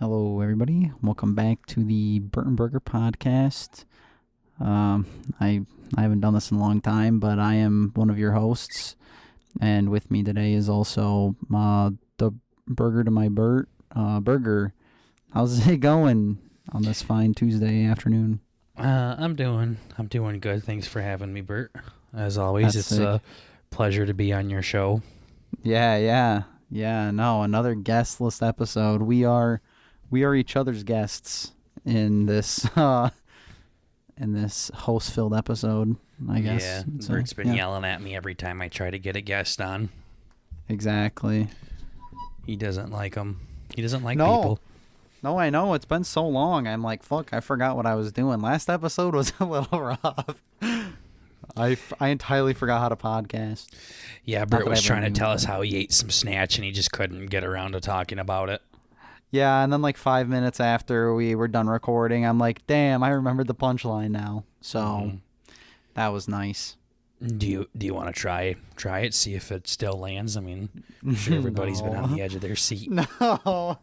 Hello, everybody. Welcome back to the Burt and Burger podcast. I haven't done this in a long time, but I am one of your hosts, and with me today is also the burger to my Burt. Burger, how's it going on this fine Tuesday afternoon? I'm doing good. Thanks for having me, Burt. As always, That's it's a pleasure to be on your show. Yeah. No, another guestless episode. We are each other's guests in this host-filled episode, I guess. Yeah, So, Burt's been yelling at me every time I try to get a guest on. Exactly. He doesn't like them. He doesn't like people. No, I know. It's been so long. I'm like, fuck, I forgot what I was doing. Last episode was a little rough. I entirely forgot how to podcast. Yeah, Burt was trying to tell us how he ate some snatch and he just couldn't get around to talking about it. Yeah, and then like 5 minutes after we were done recording, I'm like, damn, I remembered the punchline now. So that was nice. Do you want to try it, see if it still lands? I mean, I'm sure everybody's been on the edge of their seat. No,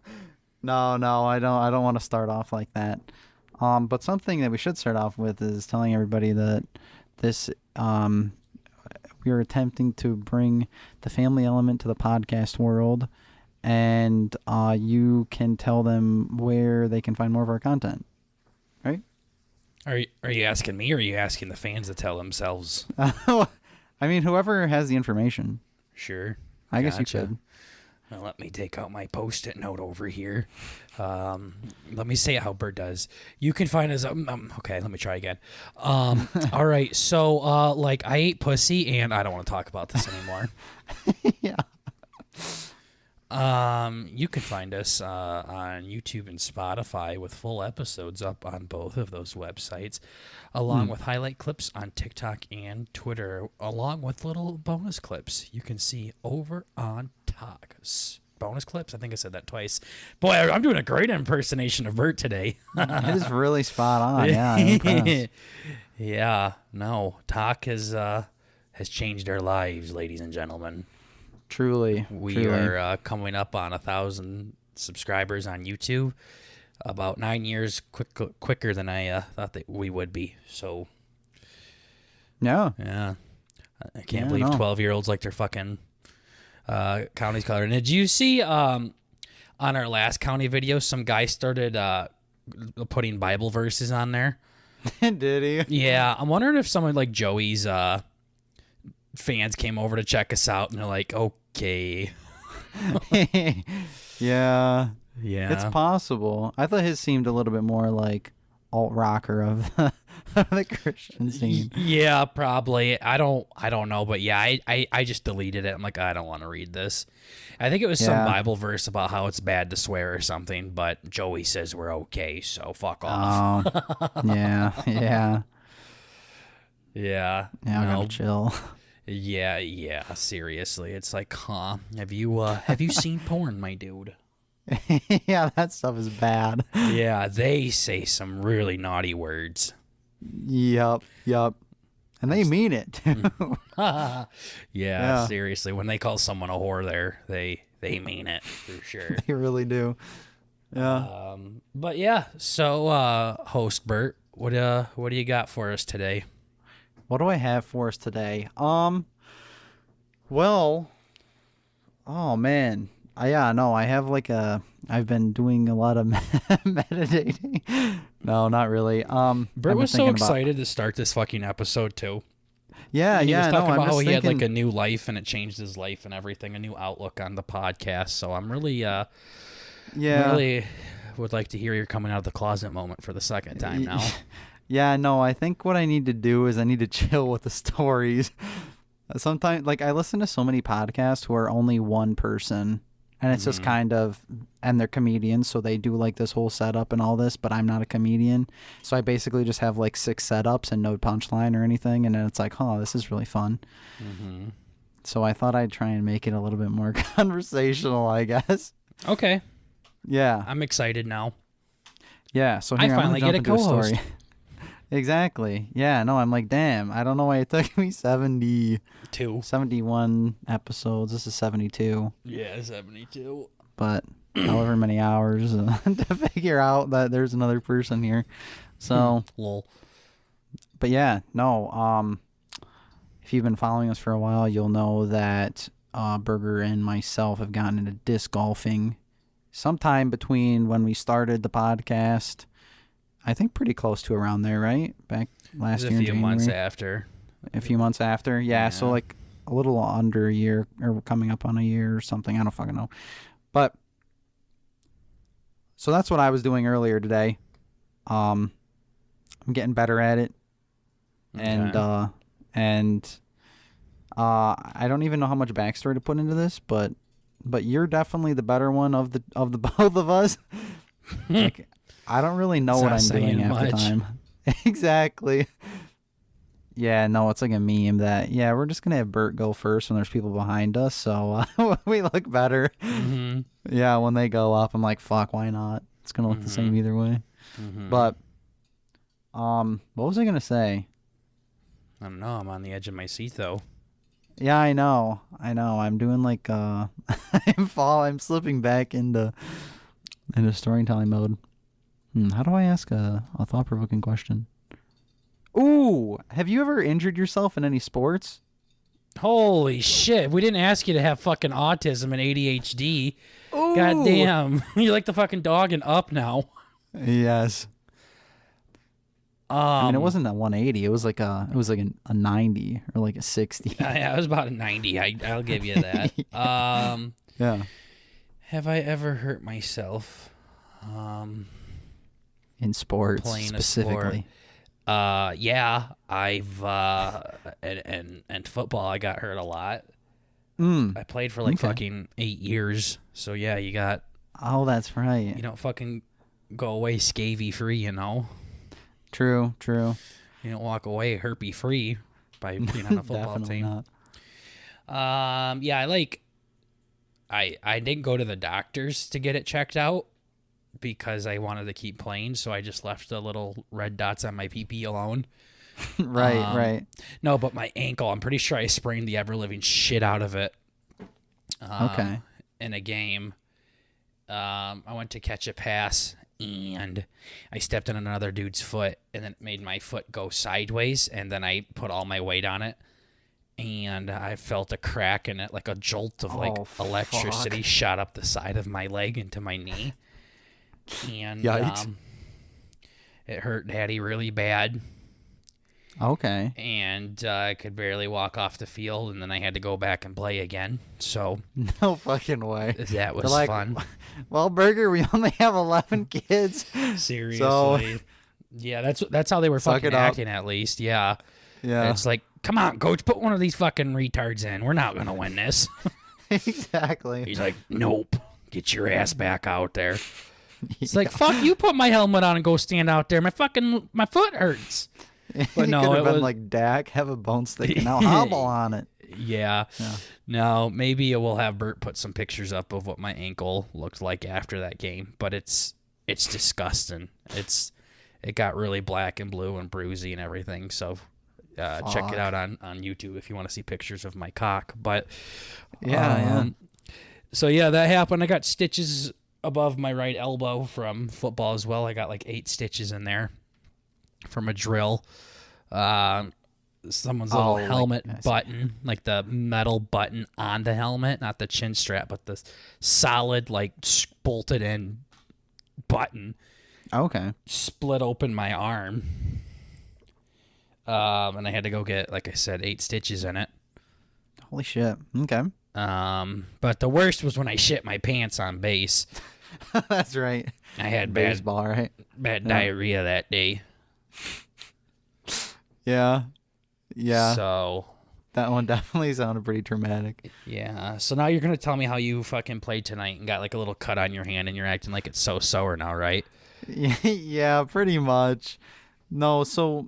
I don't want to start off like that. But something that we should start off with is telling everybody that this we are attempting to bring the family element to the podcast world, and you can tell them where they can find more of our content, right? Are you asking me, or are you asking the fans to tell themselves? I mean, whoever has the information. Sure. I guess you could. Well, let me take out my Post-it note over here. Let me say it how Burt does. You can find us. Okay, let me try again. All right. So, I ate pussy, and I don't want to talk about this anymore. Yeah. You can find us on YouTube and Spotify with full episodes up on both of those websites, along with highlight clips on TikTok and Twitter, along with little bonus clips you can see over on TikTok. Bonus clips? I think I said that twice. Boy, I'm doing a great impersonation of Burt today. It is really spot on. Yeah, I'm impressed. Yeah, no, talk has changed our lives, ladies and gentlemen. Truly. We are coming up on 1,000 subscribers on YouTube. About 9 years quicker than I thought that we would be. So, yeah. I can't believe 12-year-olds like their fucking county's color. And did you see on our last county video, some guy started putting Bible verses on there? Did he? Yeah, I'm wondering if someone like Joey's fans came over to check us out, and they're like, okay. Yeah. It's possible. I thought his seemed a little bit more like alt rocker of the Christian scene. Yeah, probably. I don't know, but yeah, I just deleted it. I'm like, I don't want to read this. I think it was some Bible verse about how it's bad to swear or something, but Joey says we're okay, so fuck off. Yeah. Yeah, I gotta chill. Yeah, seriously. It's like, have you seen porn, my dude? Yeah, that stuff is bad. Yeah, they say some really naughty words. Yep. And they mean it, too. Yeah, seriously. When they call someone a whore there, they mean it, for sure. They really do. Yeah. But yeah, so, host Burt, what do you got for us today? What do I have for us today? Well, oh man. I have I've been doing a lot of meditating. No, not really. Burt was so excited to start this fucking episode too. Yeah, he was talking I'm about how he had thinking, like a new life and it changed his life and everything, a new outlook on the podcast. So I'm really, really would like to hear your coming out of the closet moment for the second time now. Yeah, no, I think what I need to do is I need to chill with the stories. Sometimes, I listen to so many podcasts who are only one person, and it's just kind of, and they're comedians, so they do like this whole setup and all this, but I'm not a comedian, so I basically just have like 6 setups and no punchline or anything, and then it's like, this is really fun. So I thought I'd try and make it a little bit more conversational, I guess. Okay. Yeah. I'm excited now. Yeah, so here, I finally get a co-host. Exactly. Yeah, no, I'm like, damn, I don't know why it took me 71 episodes. This is 72. Yeah, 72. But however many hours to figure out that there's another person here. So, Lol. but yeah, no. If you've been following us for a while, you'll know that Burger and myself have gotten into disc golfing sometime between when we started the podcast. I think pretty close to around there, right? Back last year in January. A few months after. A few months after, yeah. So like a little under a year, or coming up on a year or something. I don't fucking know. But so that's what I was doing earlier today. I'm getting better at it, and I don't even know how much backstory to put into this, but you're definitely the better one of the both of us. Like, I don't really know what I'm doing half the time. Exactly. Yeah, no, it's like a meme that, yeah, we're just going to have Burt go first when there's people behind us, so we look better. Mm-hmm. Yeah, when they go up, I'm like, fuck, why not? It's going to look the same either way. Mm-hmm. But, what was I going to say? I don't know. I'm on the edge of my seat, though. Yeah, I know. I'm doing like, I'm slipping back into storytelling mode. How do I ask a thought-provoking question? Ooh, have you ever injured yourself in any sports? Holy shit. We didn't ask you to have fucking autism and ADHD. Ooh. God damn. You're like the fucking dog and Up now. Yes. I mean, it wasn't a 180. It was like a 90 or like a 60. Yeah, it was about a 90. I'll give you that. Yeah. Have I ever hurt myself? In sports, playing specifically. A sport. Yeah, I've and football. I got hurt a lot. I played for like fucking 8 years. So yeah, you got. Oh, that's right. You don't fucking go away scabby free, you know. True. You don't walk away herpy free by being on a football team. Not. Yeah, I didn't go to the doctors to get it checked out because I wanted to keep playing, so I just left the little red dots on my pee alone. Right. No, but my ankle, I'm pretty sure I sprained the ever-living shit out of it. Okay. In a game. I went to catch a pass, and I stepped on another dude's foot, and then it made my foot go sideways, and then I put all my weight on it, and I felt a crack in it, like a jolt of electricity shot up the side of my leg into my knee. And it hurt Daddy really bad. Okay. And I could barely walk off the field, and then I had to go back and play again. So no fucking way. That was fun. Well, Burger, we only have 11 kids. Seriously. So, yeah, that's how they were fucking acting, at least. Yeah. Yeah. It's like, come on, coach, put one of these fucking retards in. We're not going to win this. Exactly. He's like, nope. Get your ass back out there. It's like, fuck, you put my helmet on and go stand out there. My foot hurts. But no, it was like, Dak, have a bone stick and now hobble on it. Yeah. No, maybe we'll have Burt put some pictures up of what my ankle looked like after that game, but it's disgusting. It got really black and blue and bruisey and everything. So check it out on YouTube if you want to see pictures of my cock. But yeah. So yeah, that happened. I got stitches above my right elbow from football as well. I got like 8 stitches in there from a drill. Someone's little helmet button, like the metal button on the helmet, not the chin strap, but the solid, like, bolted in button. Okay. Split open my arm. And I had to go get, like I said, 8 stitches in it. Holy shit. Okay. But the worst was when I shit my pants on base. That's right. I had baseball, right? Bad diarrhea that day. Yeah. So that one definitely sounded pretty traumatic. Yeah. So now you're gonna tell me how you fucking played tonight and got like a little cut on your hand and you're acting like it's so sore now, right? Yeah, pretty much. No, so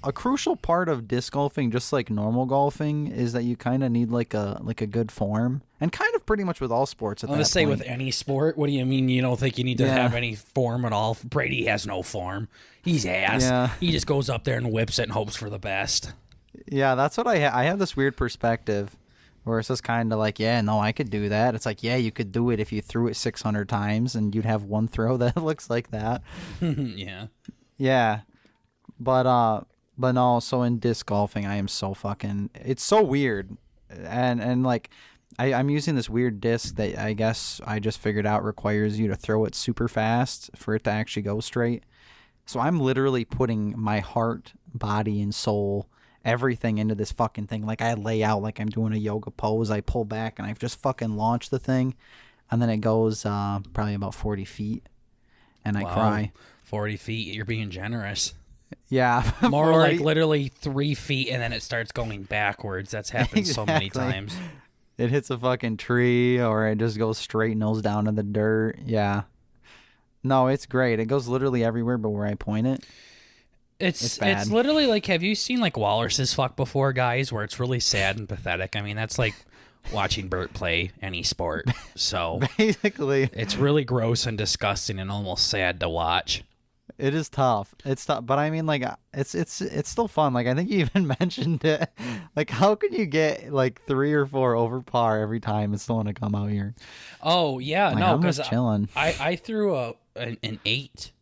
a crucial part of disc golfing, just like normal golfing, is that you kind of need like a good form, and kind of pretty much with all sports. I'm gonna say with any sport. What do you mean you don't think you need to have any form at all? Brady has no form. He's ass. Yeah. He just goes up there and whips it and hopes for the best. Yeah, that's what I have this weird perspective Where it's just kind of like, yeah, no, I could do that. It's like, yeah, you could do it if you threw it 600 times and you'd have one throw that looks like that. Yeah. Yeah. But no, so in disc golfing, I am so fucking, it's so weird. And like, I'm using this weird disc that I guess I just figured out requires you to throw it super fast for it to actually go straight. So I'm literally putting my heart, body, and soul, everything into this fucking thing. Like I lay out like I'm doing a yoga pose. I pull back and I just fucking launch the thing. And then it goes probably about 40 feet. And I cry. 40 feet. You're being generous. Yeah. More 40. like literally 3 feet and then it starts going backwards. That's happened so many times. It hits a fucking tree or it just goes straight nose down in the dirt. Yeah. No, it's great. It goes literally everywhere but where I point it. It's bad. literally like, have you seen like walruses fuck before, guys, where it's really sad and pathetic? I mean, that's like watching Burt play any sport. So basically, it's really gross and disgusting and almost sad to watch. it is tough. It's tough, but I mean, like, it's still fun. Like, I think you even mentioned it. Like, how can you get like 3 or 4 over par every time and still want to come out here? Oh yeah, like, no, because chilling. I threw an 8.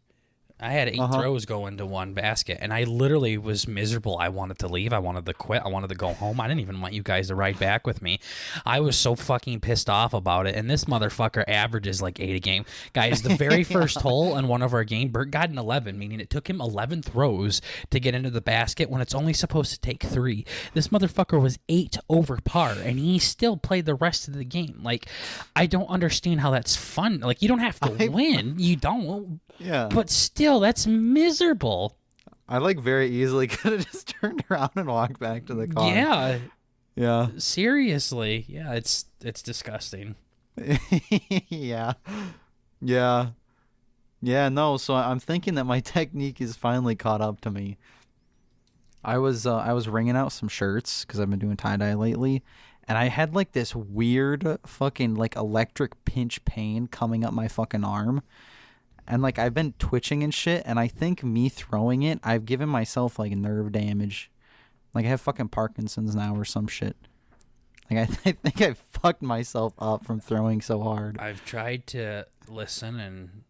I had 8 throws going to one basket, and I literally was miserable. I wanted to leave. I wanted to quit. I wanted to go home. I didn't even want you guys to ride back with me. I was so fucking pissed off about it, and this motherfucker averages like 8 a game. Guys, the very first hole in one of our game, Burt got an 11, meaning it took him 11 throws to get into the basket when it's only supposed to take 3. This motherfucker was 8 over par, and he still played the rest of the game. Like, I don't understand how that's fun. Like, you don't have to win. You don't. Yeah. But still, that's miserable. I like very easily could have just turned around and walked back to the car. Yeah. Yeah. Seriously. Yeah, it's disgusting. Yeah. Yeah. Yeah, no, so I'm thinking that my technique is finally caught up to me. I was wringing out some shirts because I've been doing tie-dye lately, and I had like this weird fucking like electric pinch pain coming up my fucking arm. And, like, I've been twitching and shit, and I think me throwing it, I've given myself, like, nerve damage. Like, I have fucking Parkinson's now or some shit. Like, I think I fucked myself up from throwing so hard. I've tried to listen and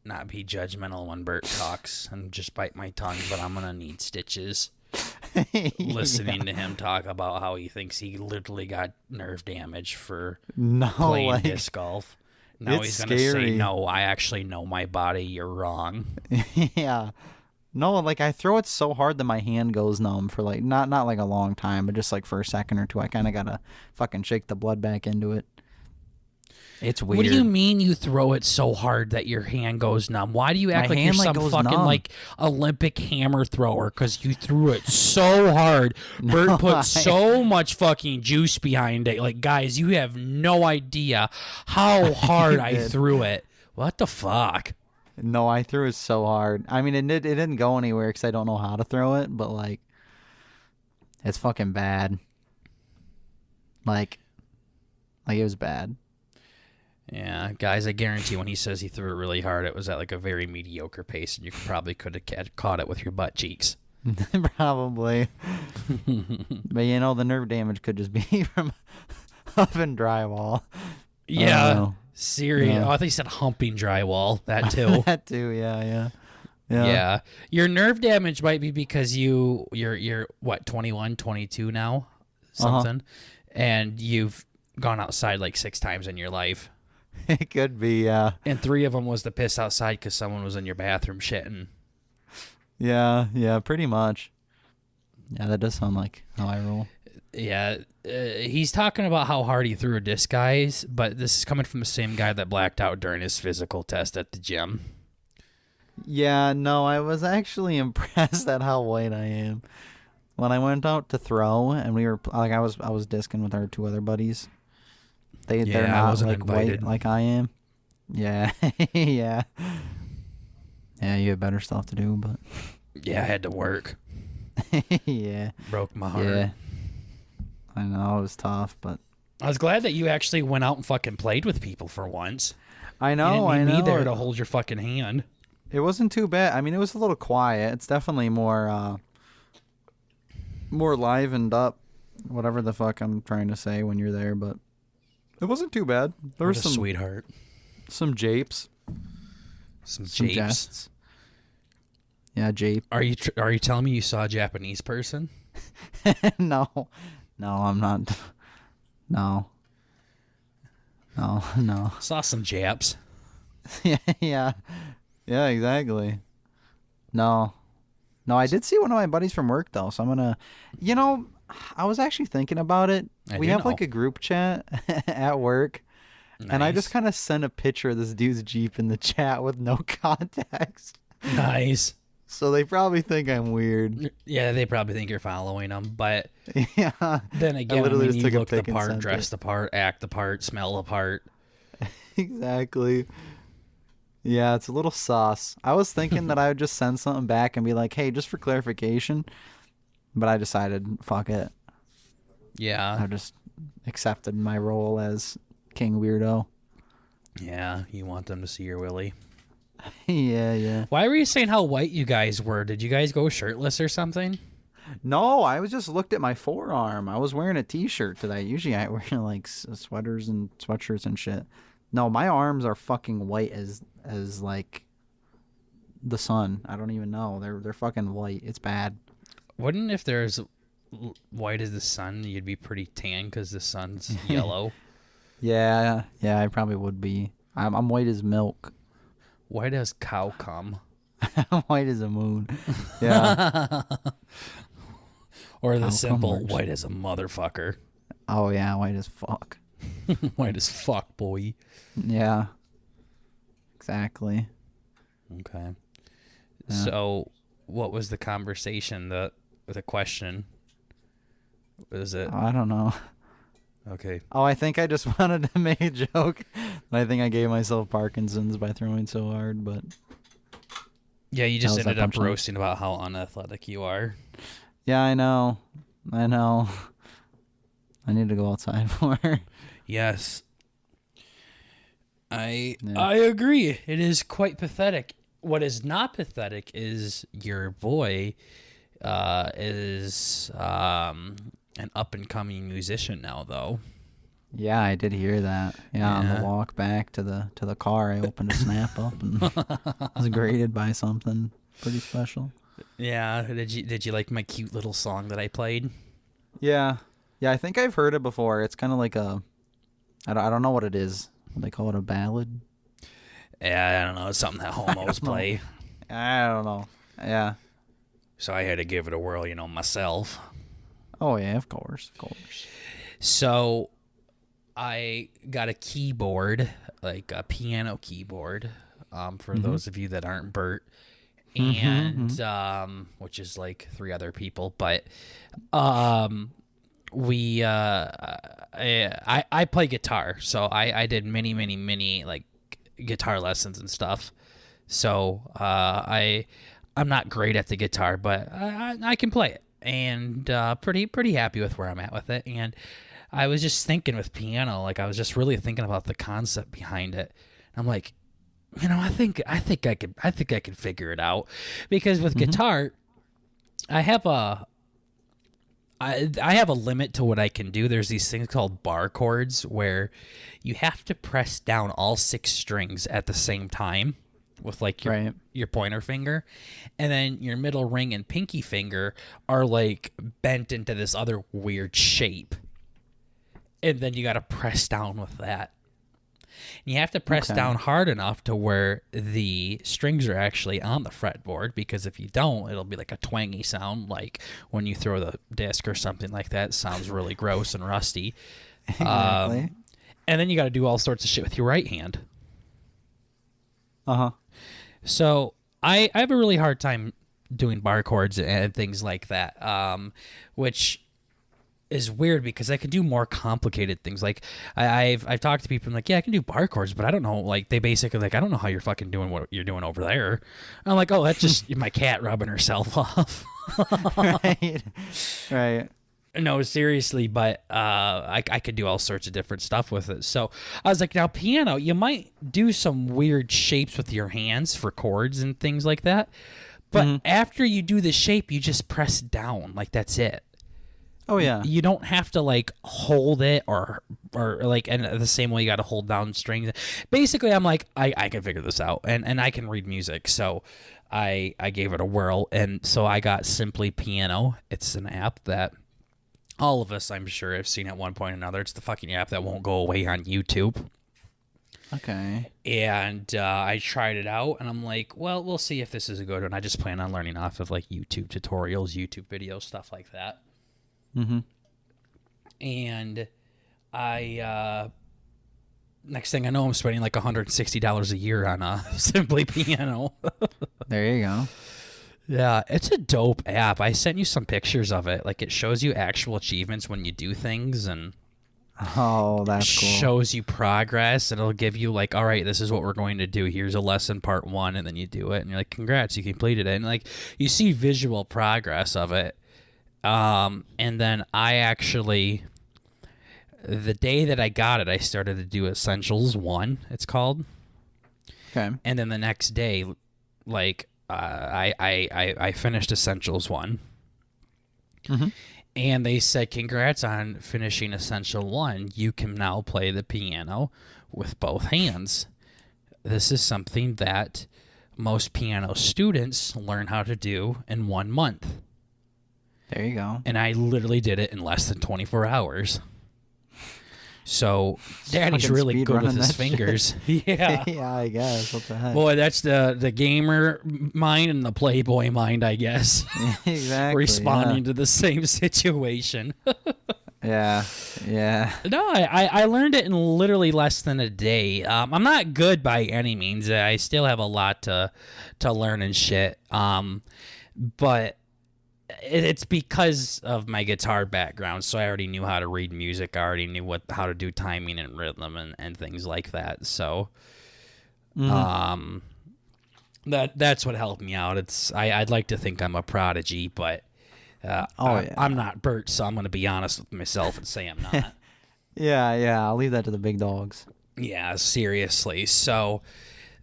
not be judgmental when Burt talks and just bite my tongue, but I'm going to need stitches. Listening to him talk about how he thinks he literally got nerve damage for playing disc golf. Now he's going to say, no, I actually know my body. You're wrong. Yeah. No, like, I throw it so hard that my hand goes numb for, like, not like a long time, but just, like, for a second or two. I kind of got to fucking shake the blood back into it. It's weird. What do you mean you throw it so hard that your hand goes numb? Why do you act like you're some fucking like Olympic hammer thrower? Because you threw it so hard. Burt put so much fucking juice behind it. Like, guys, you have no idea how hard I threw it. What the fuck? No, I threw it so hard. I mean, it didn't go anywhere because I don't know how to throw it, but, like, it's fucking bad. Like it was bad. Yeah, guys, I guarantee when he says he threw it really hard, it was at like a very mediocre pace, and you probably could have caught it with your butt cheeks. Probably. But, you know, the nerve damage could just be from humping drywall. Yeah, serious. Yeah. Oh, I thought you said humping drywall. That too. That too, yeah. Yeah. Your nerve damage might be because you're what, 21, 22 now? Something. And you've gone outside like 6 times in your life. It could be, yeah. And 3 of them was the piss outside because someone was in your bathroom shitting. Yeah, pretty much. Yeah, that does sound like how I roll. Yeah, he's talking about how hard he threw a disc, guys, but this is coming from the same guy that blacked out during his physical test at the gym. Yeah, no, I was actually impressed at how white I am. When I went out to throw, and we were like, I was discing with our 2 other buddies. They're not like invited. White like I am. Yeah, yeah. Yeah, you had better stuff to do, but yeah, I had to work. Yeah, broke my heart. Yeah, I know it was tough, but I was glad that you actually went out and fucking played with people for once. I know. You didn't need me there to hold your fucking hand. It wasn't too bad. I mean, it was a little quiet. It's definitely more livened up whatever the fuck I'm trying to say when you're there, but it wasn't too bad. There What was a sweetheart. some japes, Some some japes. jests. Yeah, jape. Are you telling me you saw a Japanese person? No, I'm not. No, no. Saw some Japs. Yeah, exactly. No, I did see one of my buddies from work though, so I'm gonna. I was actually thinking about it. We have like a group chat at work, and I just kind of sent a picture of this dude's Jeep in the chat with no context. Nice. So they probably think I'm weird. Yeah, they probably think you're following them, but Yeah. then again, literally just you took a look the pic and part, sent dress the part, act the part, smell the part. Exactly. Yeah, it's a little sauce. I was thinking that I would just send something back and be like, "Hey, just for clarification," but I decided, fuck it. Yeah. I just accepted my role as King Weirdo. Yeah, you want them to see your willy. Yeah. Why were you saying how white you guys were? Did you guys go shirtless or something? No, I was just looked at my forearm. I was wearing a t-shirt today. Usually I wear like sweaters and sweatshirts and shit. No, my arms are fucking white as like the sun. I don't even know. They're fucking white. It's bad. Wouldn't if there's white as the sun, you'd be pretty tan because the sun's yellow. Yeah, I probably would be. I'm white as milk. White as cow cum. I'm white as a moon. Yeah. Or the Cow simple cum works. white as a motherfucker. Oh yeah, white as fuck. White as fuck, boy. Yeah. Exactly. Okay. Yeah. So, what was the conversation? The question? Was it I don't know. okay? Oh, I think I just wanted to make a joke. I think I gave myself Parkinson's by throwing so hard, but Yeah, you just How's that ended up punchline? roasting about how unathletic you are. yeah, I know. I need to go outside more. Yes. I Yeah. agree. It is quite pathetic. What is not pathetic is your boy is an up and coming musician now, though. Yeah, I did hear that. Yeah, on Yeah. the walk back to the car, I opened a Snap up and was greeted by something pretty special. Yeah. Did you like my cute little song that I played? Yeah, I think I've heard it before. It's kind of like I don't know what it is. They call it a ballad. Yeah, I don't know. It's something that homos know. play. I don't know. Yeah. So I had to give it a whirl, myself. Oh yeah, of course. So I got a keyboard, like a piano keyboard, for those of you that aren't Burt, and which is like 3 other people, but we I play guitar, so I did many like guitar lessons and stuff. So I'm not great at the guitar, but I can play it, and pretty happy with where I'm at with it. And I was just thinking with piano, like I was just really thinking about the concept behind it. I'm like, I think I could figure it out, because with guitar, I have a limit to what I can do. There's these things called bar chords where you have to press down all 6 strings at the same time with like your pointer finger, and then your middle ring and pinky finger are like bent into this other weird shape, and then you got to press down with that. And you have to press down hard enough to where the strings are actually on the fretboard, because if you don't, it'll be like a twangy sound, like when you throw the disc or something like that. It sounds really gross and rusty. Exactly. And then you got to do all sorts of shit with your right hand. Uh-huh. So I have a really hard time doing bar chords and things like that, which is weird because I can do more complicated things. Like I've talked to people, I'm like, yeah, I can do bar chords, but I don't know. Like they basically like, I don't know how you're fucking doing what you're doing over there. And I'm like, oh, that's just my cat rubbing herself off. Right. No, seriously, but I could do all sorts of different stuff with it. So I was like, now piano, you might do some weird shapes with your hands for chords and things like that. But after you do the shape, you just press down. Like that's it. Oh yeah. You don't have to like hold it or like, and the same way you got to hold down strings. Basically, I'm like, I can figure this out, and I can read music, so I gave it a whirl, and so I got Simply Piano. It's an app that all of us, I'm sure, have seen at one point or another. It's the fucking app that won't go away on YouTube. Okay. And I tried it out, and I'm like, well, we'll see if this is a good one. I just plan on learning off of like YouTube tutorials, YouTube videos, stuff like that. Mm-hmm. And I, next thing I know, I'm spending like $160 a year on a Simply Piano. There you go. Yeah, it's a dope app. I sent you some pictures of it. Like, it shows you actual achievements when you do things, and Oh, that's cool. shows you progress, and it'll give you like, all right, this is what we're going to do. Here's a lesson part 1, and then you do it, and you're like, congrats, you completed it. And like, you see visual progress of it. And then I actually, the day that I got it, I started to do Essentials 1, it's called. Okay. And then the next day, like, I finished Essentials 1. Mm-hmm. And they said, congrats on finishing Essential 1. You can now play the piano with both hands. This is something that most piano students learn how to do in 1 month. There you go. And I literally did it in less than 24 hours. So, Daddy's Fucking really good with speedrunning his that fingers. Yeah. Yeah, I guess. What the heck? Boy, that's the gamer mind and the Playboy mind, I guess. Exactly. Responding to the same situation. Yeah. Yeah. No, I learned it in literally less than a day. I'm not good by any means. I still have a lot to learn and shit. But it's because of my guitar background, so I already knew how to read music. I already knew how to do timing and rhythm and things like that. So, that's what helped me out. I'd like to think I'm a prodigy, but I'm not Burt, so I'm going to be honest with myself and say I'm not. Yeah. I'll leave that to the big dogs. Yeah, seriously. So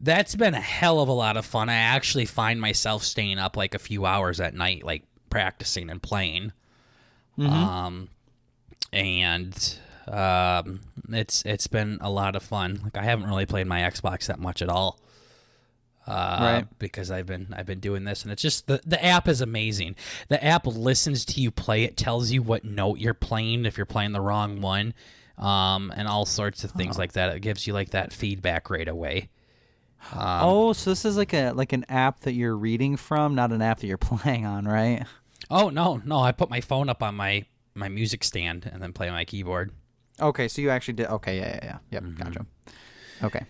that's been a hell of a lot of fun. I actually find myself staying up like a few hours at night, like practicing and playing. Mm-hmm. It's been a lot of fun. Like, I haven't really played my Xbox that much at all. Right. Because I've been doing this, and it's just the app is amazing. The app listens to you play. It tells you what note you're playing if you're playing the wrong one, and all sorts of things like that. It gives you like that feedback right away. So this is like an app that you're reading from, not an app that you're playing on, right? Oh no! I put my phone up on my music stand and then play my keyboard. Okay, so you actually did. Okay, yeah. Yep, Gotcha. Okay.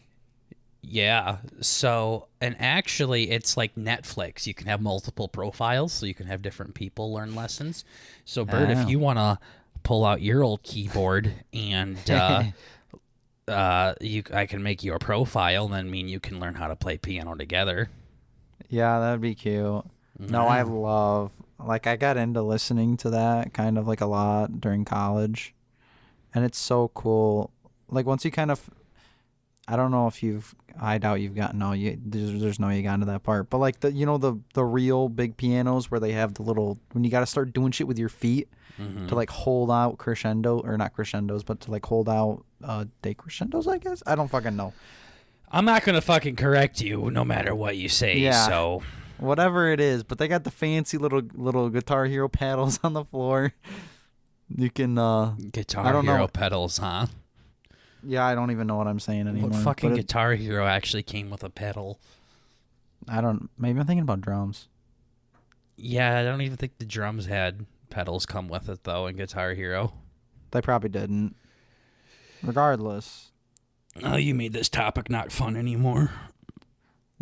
Yeah. So, and actually, it's like Netflix. You can have multiple profiles, so you can have different people learn lessons. So, Bert, if you want to pull out your old keyboard and I can make you a profile, and then me and you can learn how to play piano together. Yeah, that'd be cute. No, I love, like, I got into listening to that kind of like a lot during college, and it's so cool. Like, once you kind of, I don't know if I doubt you've gotten, there's no you got into that part, but like the real big pianos where they have the little, when you got to start doing shit with your feet to like hold out crescendo, or not crescendos, but to like hold out decrescendos, I guess. I don't fucking know. I'm not going to fucking correct you no matter what you say, Yeah. so. Whatever it is, but they got the fancy little Guitar Hero pedals on the floor. You can Guitar Hero pedals, huh? Yeah, I don't even know what I'm saying anymore. What fucking Guitar Hero actually came with a pedal? Maybe I'm thinking about drums. Yeah, I don't even think the drums had pedals come with it, though, in Guitar Hero. They probably didn't. Regardless. Oh, you made this topic not fun anymore.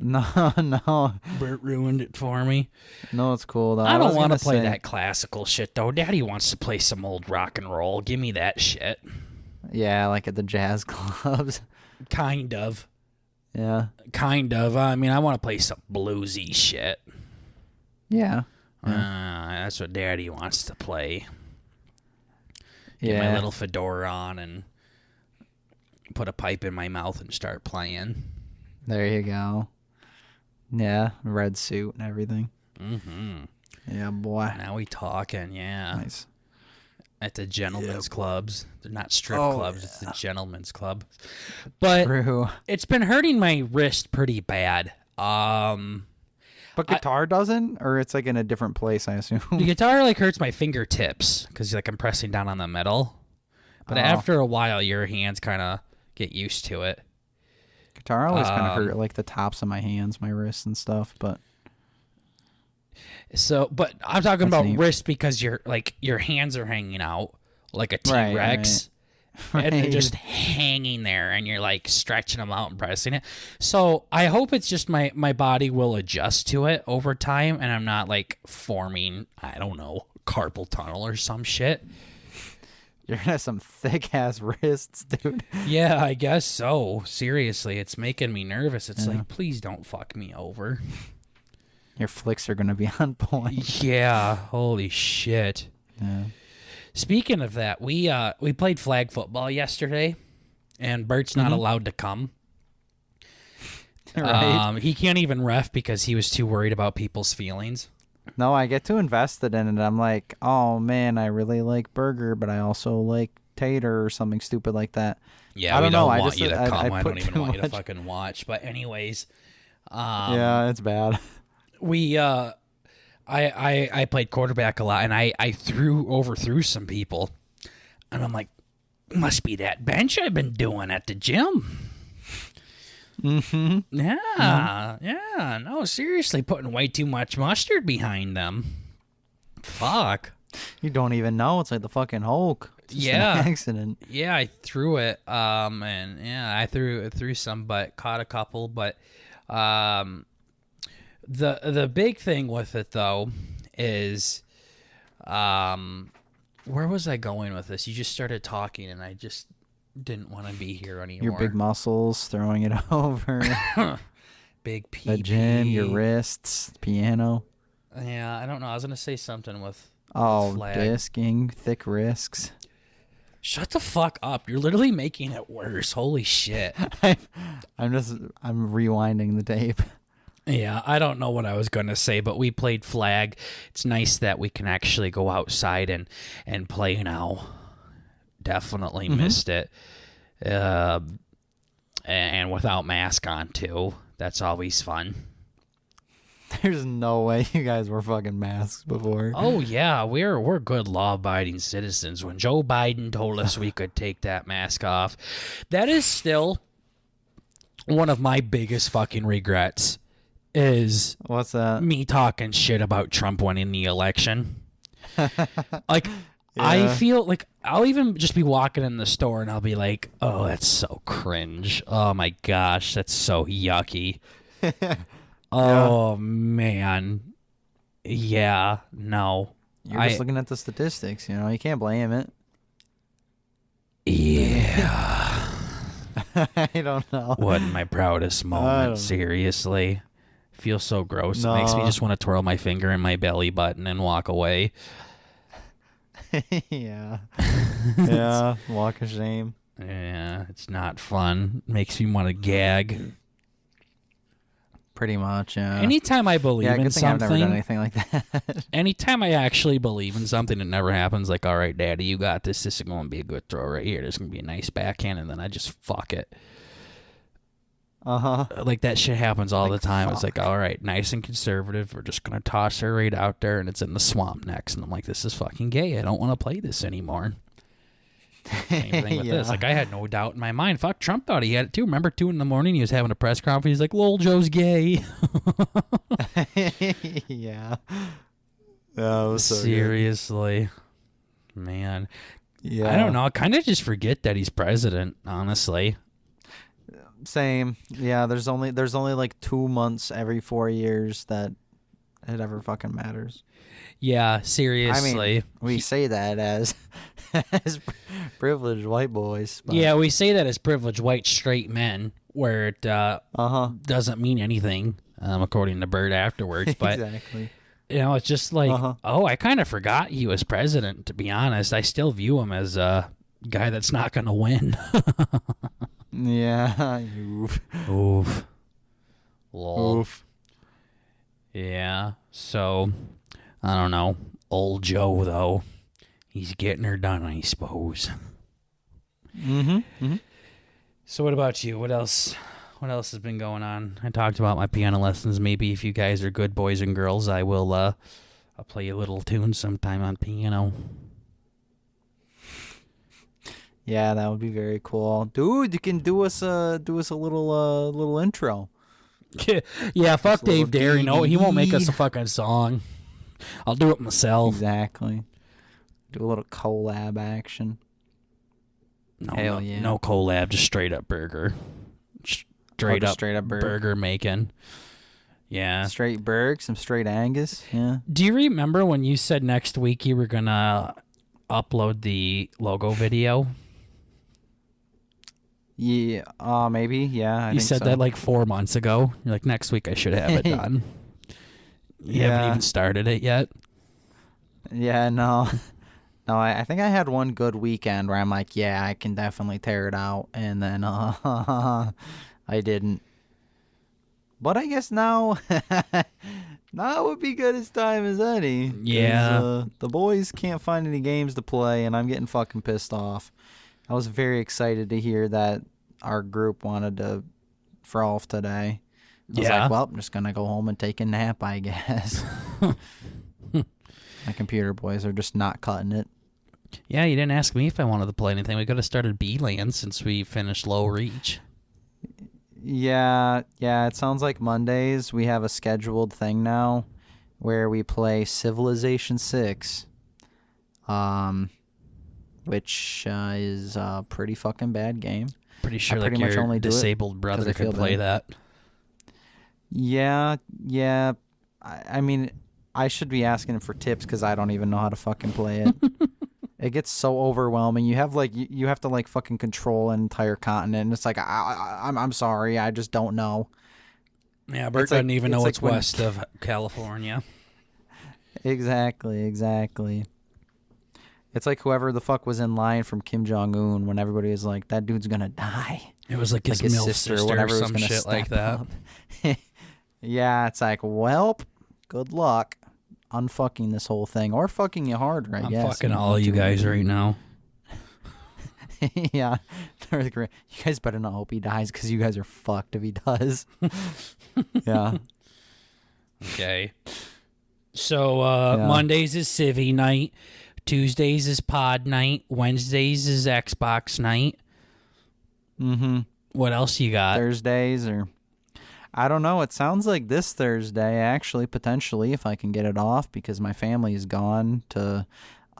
No. Bert ruined it for me. No, it's cool, though. I don't want to play that classical shit, though. Daddy wants to play some old rock and roll. Give me that shit. Yeah, like at the jazz clubs. Kind of. Yeah. Kind of. I mean, I want to play some bluesy shit. Yeah. That's what Daddy wants to play. Yeah. Get my little fedora on and put a pipe in my mouth and start playing. There you go. Yeah, red suit and everything. Mm-hmm. Yeah, boy. Now we talking, yeah. Nice. at the gentlemen's clubs. They're not strip clubs. It's the gentlemen's club. But True. it's been hurting my wrist pretty bad. But guitar doesn't, or it's like in a different place, I assume. The guitar like hurts my fingertips because like I'm pressing down on the metal. But after a while, your hands kind of get used to it. Guitar always kind of hurt like the tops of my hands, my wrists and stuff. But I'm talking about wrist because your hands are hanging out like a T-Rex. Right. And they're just hanging there, and you're like stretching them out and pressing it. So I hope it's just my body will adjust to it over time, and I'm not like forming, I don't know, carpal tunnel or some shit. You're gonna have some thick ass wrists, dude. Yeah, I guess so. Seriously, it's making me nervous. It's like, please don't fuck me over. Your flicks are gonna be on point. Yeah, holy shit. Yeah. Speaking of that, we played flag football yesterday, and Burt's not allowed to come. Right. He can't even ref because he was too worried about people's feelings. No, I get too invested in it. I'm like, oh man, I really like burger, but I also like tater or something stupid like that. Yeah, we don't want you to come. I don't even want you to fucking watch. But anyways, yeah, it's bad. I played quarterback a lot, and I overthrew some people, and I'm like, must be that bench I've been doing at the gym. Mm-hmm. Yeah. No, seriously, putting way too much mustard behind them. Fuck. You don't even know. It's like the fucking Hulk. It's just an accident. Yeah, I threw it. And yeah, I threw some, but caught a couple. But the big thing with it though is, where was I going with this? You just started talking, and I just didn't want to be here anymore. Your big muscles, throwing it over. Big PP. The gym, your wrists, piano. Yeah, I don't know. I was going to say something with disking, thick wrists. Shut the fuck up. You're literally making it worse. Holy shit. I'm rewinding the tape. Yeah, I don't know what I was going to say, but we played flag. It's nice that we can actually go outside and play now. Definitely missed it. And without mask on, too. That's always fun. There's no way you guys were fucking masks before. Oh, yeah. We're good law-abiding citizens. When Joe Biden told us we could take that mask off, that is still one of my biggest fucking regrets. Is what's that? Me talking shit about Trump winning the election. Like, yeah. I feel like I'll even just be walking in the store and I'll be like, oh, that's so cringe. Oh my gosh, that's so yucky. Oh man. Yeah, no. You're just looking at the statistics, you know, you can't blame it. Yeah. I don't know. Wasn't my proudest moment, seriously. Feels so gross. No. It makes me just want to twirl my finger in my belly button and walk away. Yeah. Yeah. Walk of shame. Yeah, it's not fun. Makes me want to gag. Pretty much, yeah. Anytime I believe in good thing something, I've never done anything like that. Anytime I actually believe in something, it never happens. Like, all right, Daddy, you got this. This is going to be a good throw right here. This is going to be a nice backhand, and then I just fuck it. Like, that shit happens all the time. Fuck. It's like, all right, nice and conservative. We're just going to toss her right out there, and it's in the swamp next. And I'm like, this is fucking gay. I don't want to play this anymore. Same thing with this. Like, I had no doubt in my mind. Fuck, Trump thought he had it too. Remember, 2 a.m, he was having a press conference. He's like, lol, Joe's gay. Yeah. That was so seriously. Good. Man. Yeah. I don't know. I kind of just forget that he's president, honestly. Same. Yeah, there's only like 2 months every 4 years that it ever fucking matters. Yeah, seriously. I mean, we say that as privileged white boys. But. Yeah, we say that as privileged white straight men, where it doesn't mean anything, according to Burt afterwards. But exactly. You know, it's just like, oh, I kind of forgot he was president. To be honest, I still view him as a guy that's not going to win. Yeah. Oof. Lol. Oof. Yeah. So, I don't know. Old Joe, though. He's getting her done, I suppose. Mm-hmm. So what about you? What else has been going on? I talked about my piano lessons. Maybe if you guys are good boys and girls, I'll play you a little tune sometime on piano. Yeah, that would be very cool, dude. You can do us a little intro. Yeah, fuck Just a little Dave Derry. No, he won't make us a DVD. fucking song. I'll do it myself. Exactly. Do a little collab action. Hell yeah. No collab, just straight up burger. Straight up burger making. Yeah. Straight Berg, some straight Angus. Yeah. Do you remember when you said next week you were gonna upload the logo video? Yeah. Maybe. Yeah. I You think said so. that like 4 months ago. You're like, next week I should have it done. You haven't even started it yet. Yeah. No. No. I think I had one good weekend where I'm like, yeah, I can definitely tear it out, and then I didn't. But I guess now would be good as time as any. 'Cause, Yeah. the boys can't find any games to play, and I'm getting fucking pissed off. I was very excited to hear that our group wanted to frolf today. I was like, well, I'm just going to go home and take a nap, I guess. My computer boys are just not cutting it. Yeah, you didn't ask me if I wanted to play anything. We could have started B-Land since we finished Low Reach. Yeah, it sounds like Mondays we have a scheduled thing now where we play Civilization 6, which is a pretty fucking bad game. Pretty sure I pretty much your only do it disabled brother 'cause I could feel play bad. that. Yeah. I mean, I should be asking him for tips because I don't even know how to fucking play it. It gets so overwhelming. You have you have to like fucking control an entire continent. And it's like I'm sorry, I just don't know. Yeah, Burt It's like- doesn't even know it's it's like when- west of California. Exactly. It's like whoever the fuck was in line from Kim Jong-un when everybody was like, that dude's gonna die. It was like his, Like his MILF sister or sister whatever or was some gonna shit like step that. up. Yeah, it's like, welp, good luck unfucking this whole thing. Or fucking you harder, I I'm guess. fucking if all want you to. guys right now. Yeah. They're like, you guys better not hope he dies because you guys are fucked if he does. Yeah. Okay. So Yeah. Mondays is Civvy night. Tuesdays is Pod night. Wednesdays is Xbox night. Mm-hmm. What else you got? Thursdays or... I don't know. It sounds like this Thursday, actually, potentially, if I can get it off, because my family is gone to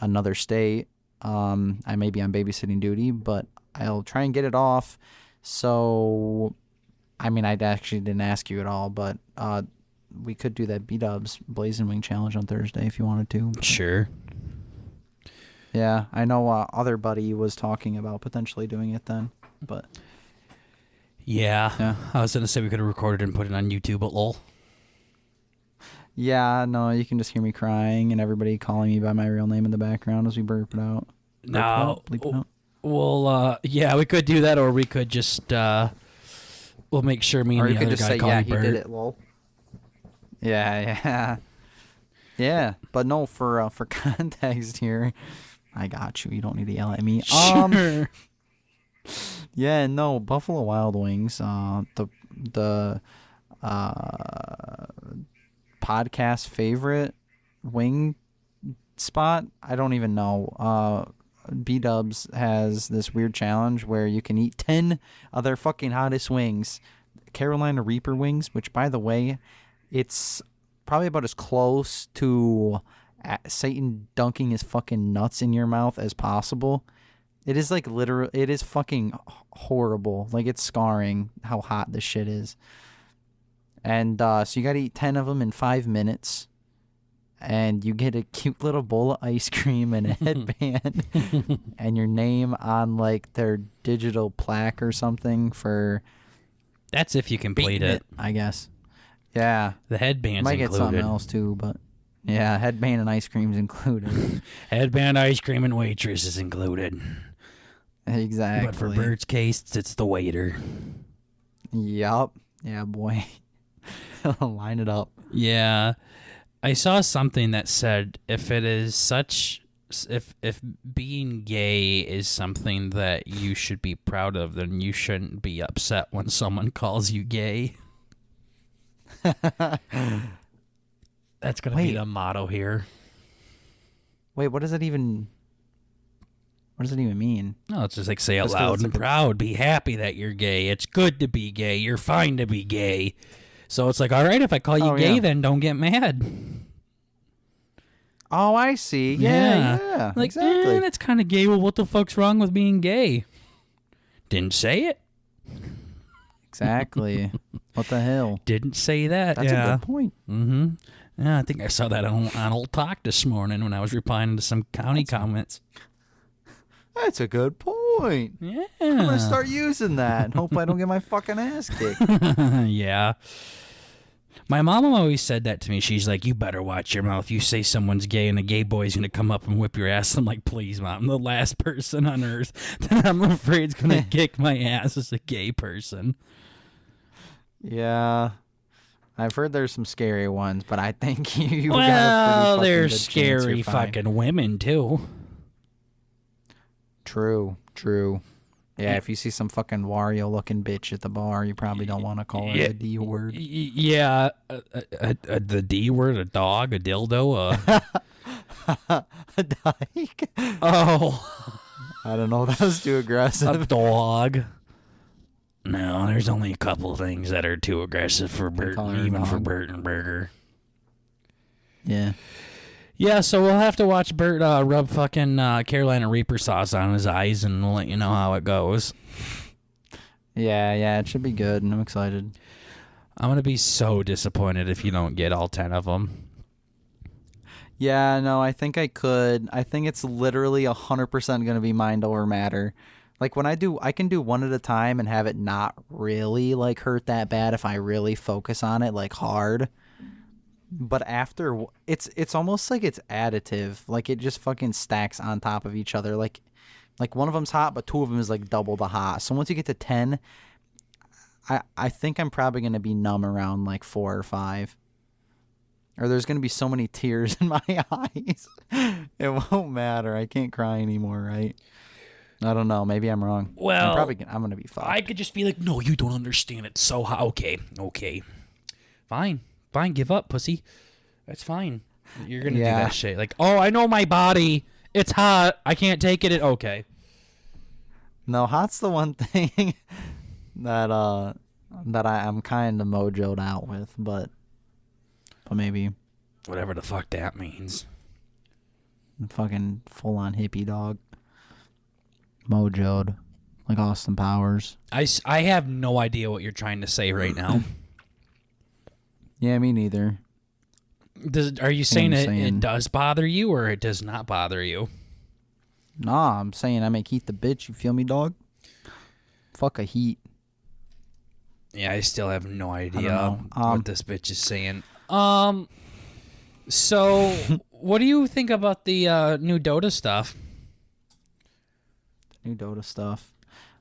another state. I may be on babysitting duty, but I'll try and get it off. So, I mean, I actually didn't ask you at all, but we could do that B-Dubs Blazing Wing Challenge on Thursday if you wanted to. Sure. Yeah, I know other buddy was talking about potentially doing it then, but... Yeah. I was going to say we could have recorded and put it on YouTube, but lol. Yeah, no, you can just hear me crying and everybody calling me by my real name in the background as we burp it out. No. Bleep it out. Well, yeah, we could do that, or we could just, we'll make sure me Or and you the could other just guy say, call yeah, me he Burt. did it, lol. Yeah. Yeah, but no, for context here, I got you. You don't need to yell at me. Sure. Yeah, no, Buffalo Wild Wings, the podcast favorite wing spot, I don't even know. B-Dubs has this weird challenge where you can eat 10 of their fucking hottest wings. Carolina Reaper wings, which, by the way, it's probably about as close to Satan dunking his fucking nuts in your mouth as possible. It is like literal. It is fucking horrible. Like, it's scarring how hot this shit is. And so you got to eat 10 of them in 5 minutes. And you get a cute little bowl of ice cream and a headband and your name on like their digital plaque or something for That's if you complete beating it. I guess. Yeah. The headband's Might get something included. else too, but yeah, headband and ice cream's included. Headband, ice cream, and waitress is included. Exactly. But for Bert's case, it's the waiter. Yup. Yeah, boy. Line it up. Yeah. I saw something that said if it is such if being gay is something that you should be proud of, then you shouldn't be upset when someone calls you gay. That's gonna be the motto here. Wait, what does that even mean? No, it's just like say out loud and proud. Be happy that you're gay. It's good to be gay. You're fine to be gay. So it's like, all right, if I call you gay, then don't get mad. Oh, I see. Yeah, like, exactly. That's kind of gay. Well, what the fuck's wrong with being gay? Didn't say it. Exactly. What the hell? Didn't say that. That's a good point. Mm-hmm. Yeah, I think I saw that on Old Talk this morning when I was replying to some county comments. That's a good point. Yeah. I'm going to start using that and hope I don't get my fucking ass kicked. Yeah. My mom always said that to me. She's like, you better watch your mouth. You say someone's gay and a gay boy's going to come up and whip your ass. I'm like, please, Mom. I'm the last person on earth that I'm afraid is going to kick my ass as a gay person. Yeah. I've heard there's some scary ones, but I think you got a pretty Well, fucking there's good scary chance you're fine. fucking women, too. True. Yeah, if you see some fucking Wario-looking bitch at the bar, you probably don't want to call her the D word. Yeah, the D word, a dog, a dildo, A dyke? Oh. I don't know. That was too aggressive. A dog. No, there's only a couple things that are too aggressive for Burt, even for Burt and Burger. Yeah. Yeah, so we'll have to watch Burt rub fucking Carolina Reaper sauce on his eyes, and we'll let you know how it goes. Yeah, it should be good, and I'm excited. I'm going to be so disappointed if you don't get all 10 of them. Yeah, no, I think I could. I think it's literally 100% going to be mind over matter. Like when I can do one at a time and have it not really like hurt that bad if I really focus on it like hard. But after, it's almost like it's additive. Like it just fucking stacks on top of each other. Like one of them's hot, but two of them is like double the hot. So once you get to 10, I think I'm probably going to be numb around like 4 or 5. Or there's going to be so many tears in my eyes. It won't matter. I can't cry anymore, right? I don't know. Maybe I'm wrong. Well, I'm going to be fucked. I could just be like, no, you don't understand. It's so hot. Okay. Fine, give up, pussy. That's fine. You're going to do that shit. Like, oh, I know my body. It's hot. I can't take it. Okay. No, hot's the one thing that I'm kind of mojoed out with, but maybe. Whatever the fuck that means. Fucking full-on hippie dog. Mojoed. Like Austin Powers. I have no idea what you're trying to say right now. Yeah, me neither. Are you saying it does bother you or it does not bother you? Nah, I'm saying I make heat the bitch. You feel me, dog? Fuck a heat. Yeah, I still have no idea what this bitch is saying. So, what do you think about the new Dota stuff? New Dota stuff.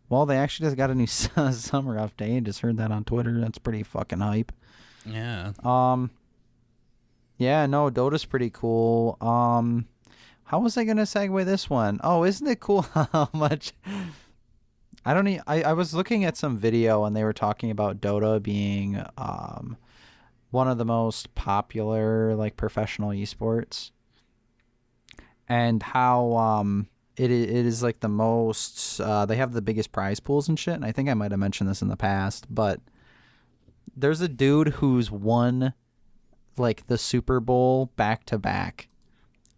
Well, they actually just got a new summer update. I just heard that on Twitter. That's pretty fucking hype. Yeah. Yeah, no, Dota's pretty cool. How was I gonna segue this one? Oh, isn't it cool how much? I was looking at some video and they were talking about Dota being one of the most popular like professional esports, and how it is like the most they have the biggest prize pools and shit. And I think I might have mentioned this in the past, but there's a dude who's won like the Super Bowl back to back,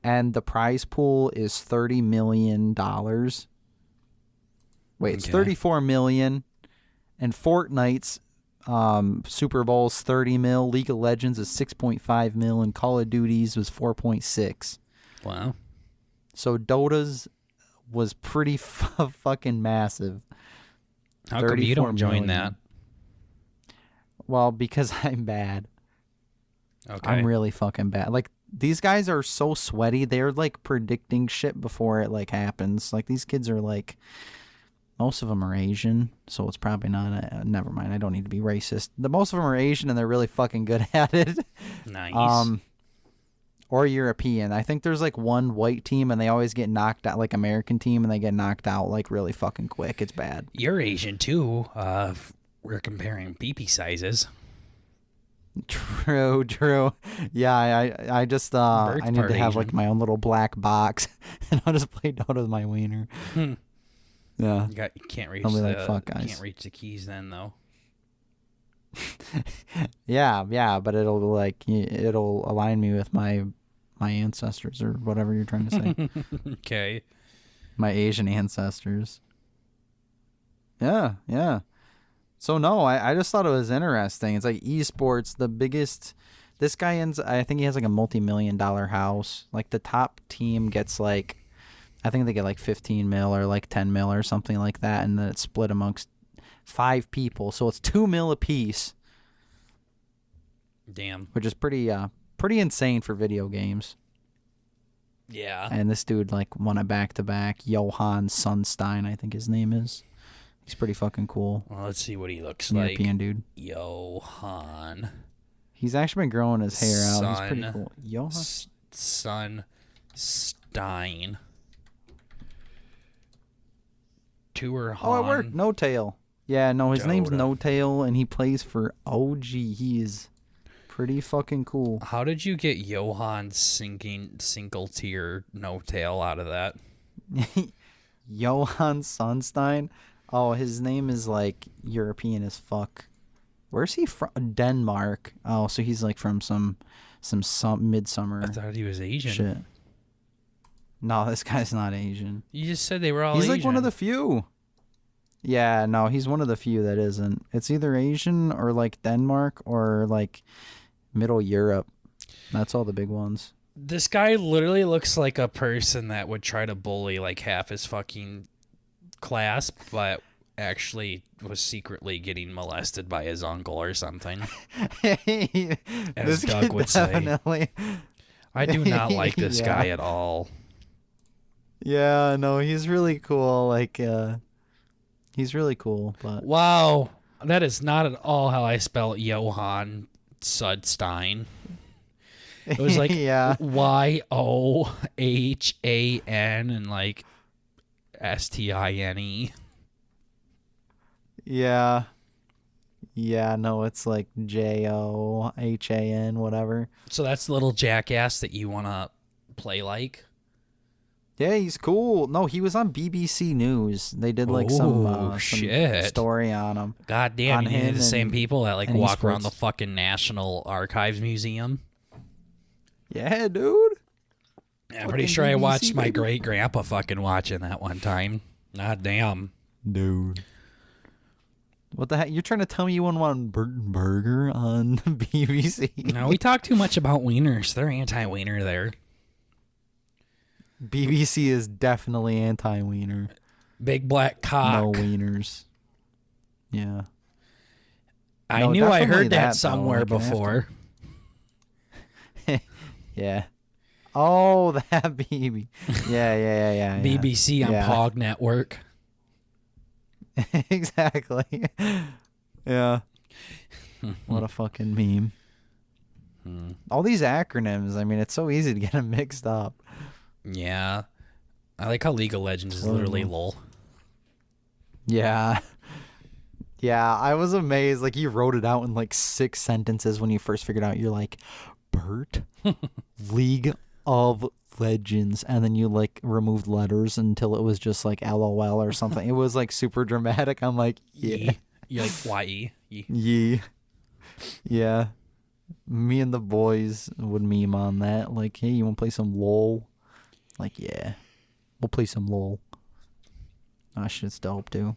and the prize pool is $30 million. Wait, it's $34 million, and Fortnite's Super Bowl's 30 mil, League of Legends is 6.5 mil, and Call of Duty's was 4.6. Wow. So Dota's was pretty fucking massive. How come you don't join that? Well, because I'm bad. Okay. I'm really fucking bad. Like, these guys are so sweaty. They're, like, predicting shit before it, like, happens. Like, these kids are, like, most of them are Asian, so it's probably not never mind. I don't need to be racist. Most of them are Asian, and they're really fucking good at it. Nice. or European. I think there's like one white team and they always get knocked out, like American team, and they get knocked out like really fucking quick. It's bad. You're Asian too. We're comparing PP sizes. True, true. Yeah, I just I need to have like my own little black box, and I'll just play Dota with my wiener. Yeah. You can't reach Fuck, guys. Can't reach the keys then though. yeah, but it'll align me with my ancestors or whatever you're trying to say. Okay. My Asian ancestors. Yeah. So no, I just thought it was interesting. It's like esports, the biggest. This guy I think he has like a multi-million-dollar house. Like the top team gets like, I think they get like 15 mil or like 10 mil or something like that, and then it's split amongst 5 people, so it's 2 mil apiece. Damn. Which is pretty insane for video games. Yeah. And this dude like won a back-to-back. Johann Sunstein, I think his name is. He's pretty fucking cool. Well, let's see what he looks European like. Dude. Johann. He's actually been growing his hair out. He's pretty cool. Johann Sunstein. Tour Han. Oh, it worked. No Tail. Yeah, no, his name's Dota. No Tail, and he plays for OG. He is pretty fucking cool. How did you get Johann single tier No Tail out of that? Johann Sunstein. Oh, his name is like European as fuck. Where's he from? Denmark. Oh, so he's like from some midsummer. I thought he was Asian. Shit. No, this guy's not Asian. You just said they were all He's Asian. like one of the few. Yeah, no, he's one of the few that isn't. It's either Asian or like Denmark or like Middle Europe. That's all the big ones. This guy literally looks like a person that would try to bully like half his fucking class, but actually was secretly getting molested by his uncle or something. Hey, As Doug would say. I do not like this guy at all. Yeah, no, he's really cool. Like, he's really cool. But wow, that is not at all how I spell Johann Sudstein. It was like Yohan and like Stine. Yeah. Yeah, no, it's like Johan, whatever. So that's the little jackass that you want to play like? Yeah, he's cool. No, he was on BBC News. They did like some story on him. God damn, you need the same people that like walk esports. around the fucking National Archives Museum. Yeah, dude. Yeah, I'm pretty sure I watched my great grandpa fucking watching that one time. God damn. Dude. What the heck? You're trying to tell me you wouldn't want Burt and Burger on BBC? No, we talk too much about wieners. They're anti-wiener there. BBC is definitely anti-wiener. Big black cock. No wieners. Yeah. I knew I heard that somewhere before. Yeah. Oh, that BB. Yeah. BBC on Pog Network. Exactly. Yeah. What a fucking meme. All these acronyms, I mean, it's so easy to get them mixed up. Yeah. I like how League of Legends is literally LOL. Yeah. Yeah, I was amazed. Like, you wrote it out in like 6 sentences when you first figured out. You're like, Burt, League of Legends, and then you like removed letters until it was just like LOL or something. It was like super dramatic. I'm like, yeah. You're like, YE. Yeah. Yeah. Me and the boys would meme on that. Like, hey, you want to play some LOL? Like, yeah. We'll play some LOL. That shit's dope, too.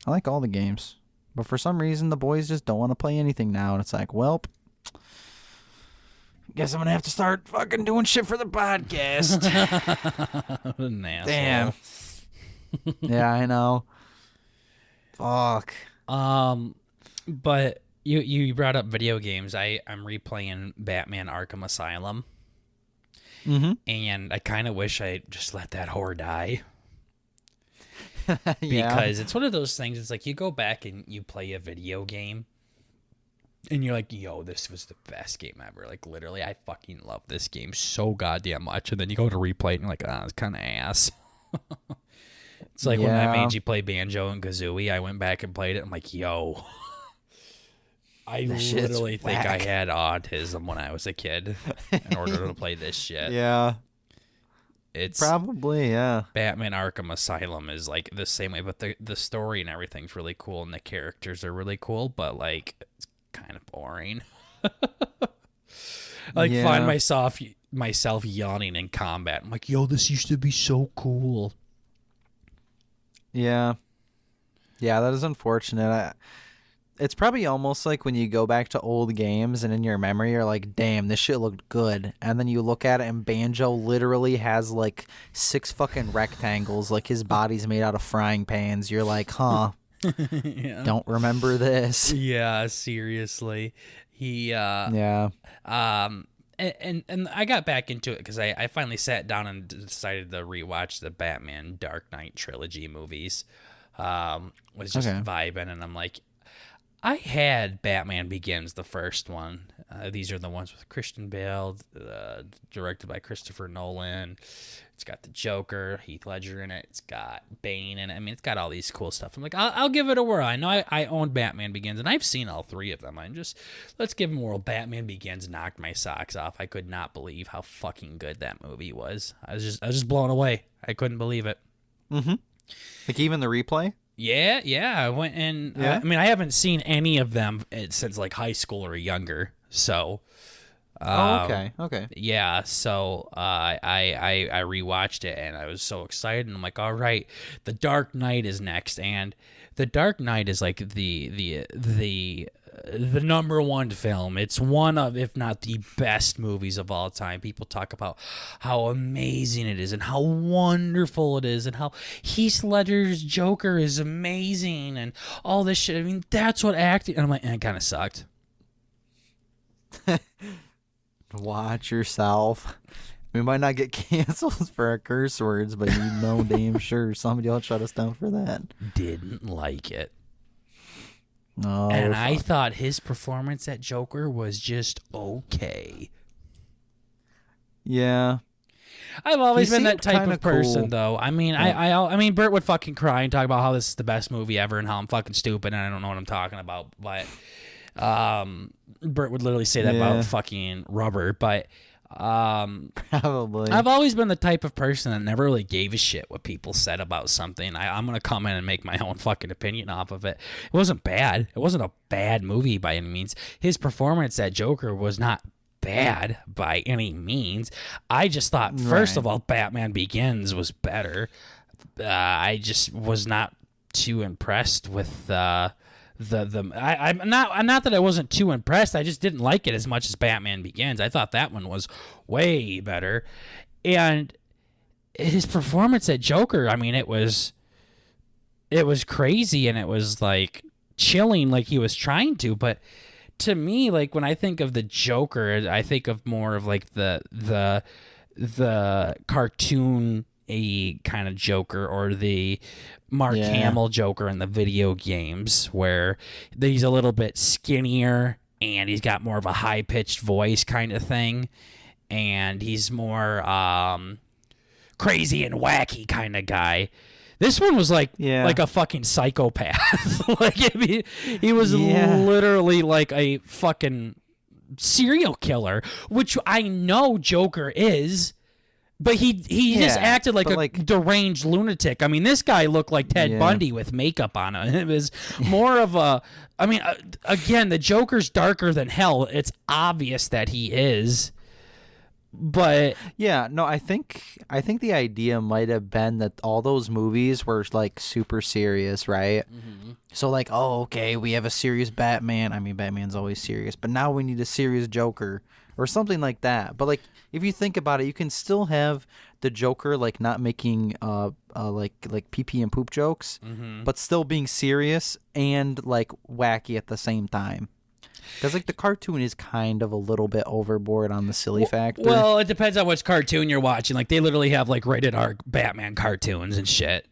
I like all the games. But for some reason, the boys just don't want to play anything now. And it's like, welp. Guess I'm going to have to start fucking doing shit for the podcast. What an asshole. Damn. Yeah, I know. Fuck. But you brought up video games. I'm replaying Batman Arkham Asylum. Mm-hmm. And I kind of wish I just let that whore die. Yeah. Because it's one of those things, it's like you go back and you play a video game And you're like, yo, this was the best game ever. Like, literally, I fucking love this game so goddamn much. And then you go to replay it and you're like, it's kind of ass. It's like when I made you play Banjo and Kazooie, I went back and played it. I'm like, yo, I literally think I had autism when I was a kid in order to play this shit. Yeah. It's probably, yeah. Batman Arkham Asylum is like the same way, but the story and everything's really cool and the characters are really cool, but like it's kind of boring. I find myself yawning in combat. I'm like, yo, this used to be so cool. Yeah. Yeah, that is unfortunate. It's probably almost like when you go back to old games and in your memory you're like, damn, this shit looked good. And then you look at it and Banjo literally has like 6 fucking rectangles, like his body's made out of frying pans. You're like, huh, yeah. Don't remember this. Yeah, seriously. Yeah. And I got back into it because I finally sat down and decided to rewatch the Batman Dark Knight trilogy movies. Was just vibing, and I'm like, I had Batman Begins, the first one. These are the ones with Christian Bale, directed by Christopher Nolan. It's got the Joker, Heath Ledger in it. It's got Bane in it. I mean, it's got all these cool stuff. I'm like, I'll give it a whirl. I know I own Batman Begins, and I've seen all 3 of them. Let's give them a whirl. Batman Begins knocked my socks off. I could not believe how fucking good that movie was. I was just blown away. I couldn't believe it. Mm-hmm. Like even the replay? Yeah. I went and I mean, I haven't seen any of them since like high school or younger. So, okay. Yeah, so I rewatched it and I was so excited. And I'm like, all right, The Dark Knight is next, and The Dark Knight is like the number one film. It's one of, if not the best movies of all time. People talk about how amazing it is and how wonderful it is and how Heath Ledger's Joker is amazing and all this shit. I mean, that's what acting. And I'm like, it kind of sucked. Watch yourself. We might not get canceled for our curse words, but you know damn sure somebody will shut us down for that. Didn't like it. Oh, and I thought his performance at Joker was just okay. Yeah. I've always been that type of person, cool. though. I mean, I mean, Burt would fucking cry and talk about how this is the best movie ever and how I'm fucking stupid and I don't know what I'm talking about. But Burt would literally say that about fucking Rubber. But probably. I've always been the type of person that never really gave a shit what people said about something. I'm going to come in and make my own fucking opinion off of it. It wasn't bad. It wasn't a bad movie by any means. His performance at Joker was not bad by any means. I just thought, first of all, Batman Begins was better. I just was not too impressed with I'm not that I wasn't too impressed. I just didn't like it as much as Batman Begins. I thought that one was way better. And his performance at Joker, I mean, it was crazy and it was like chilling like he was trying to, but to me, like when I think of the Joker, I think of more of like the cartoon kind of Joker or the Mark Hamill Joker in the video games where he's a little bit skinnier and he's got more of a high-pitched voice kind of thing and he's more crazy and wacky kind of guy. This one was like a fucking psychopath. Like he was literally like a fucking serial killer, which I know Joker is, but he just acted like a deranged lunatic. I mean, this guy looked like Ted Bundy with makeup on him. It was more of a. I mean, again, the Joker's darker than hell. It's obvious that he is. But I think the idea might have been that all those movies were like super serious, right? Mm-hmm. So like, oh, okay, we have a serious Batman. I mean, Batman's always serious, but now we need a serious Joker or something like that. But like, if you think about it, you can still have the Joker like not making like pee pee and poop jokes, but still being serious and like wacky at the same time. Because, like, the cartoon is kind of a little bit overboard on the silly factor. Well, it depends on which cartoon you're watching. Like, they literally have, like, rated R Batman cartoons and shit.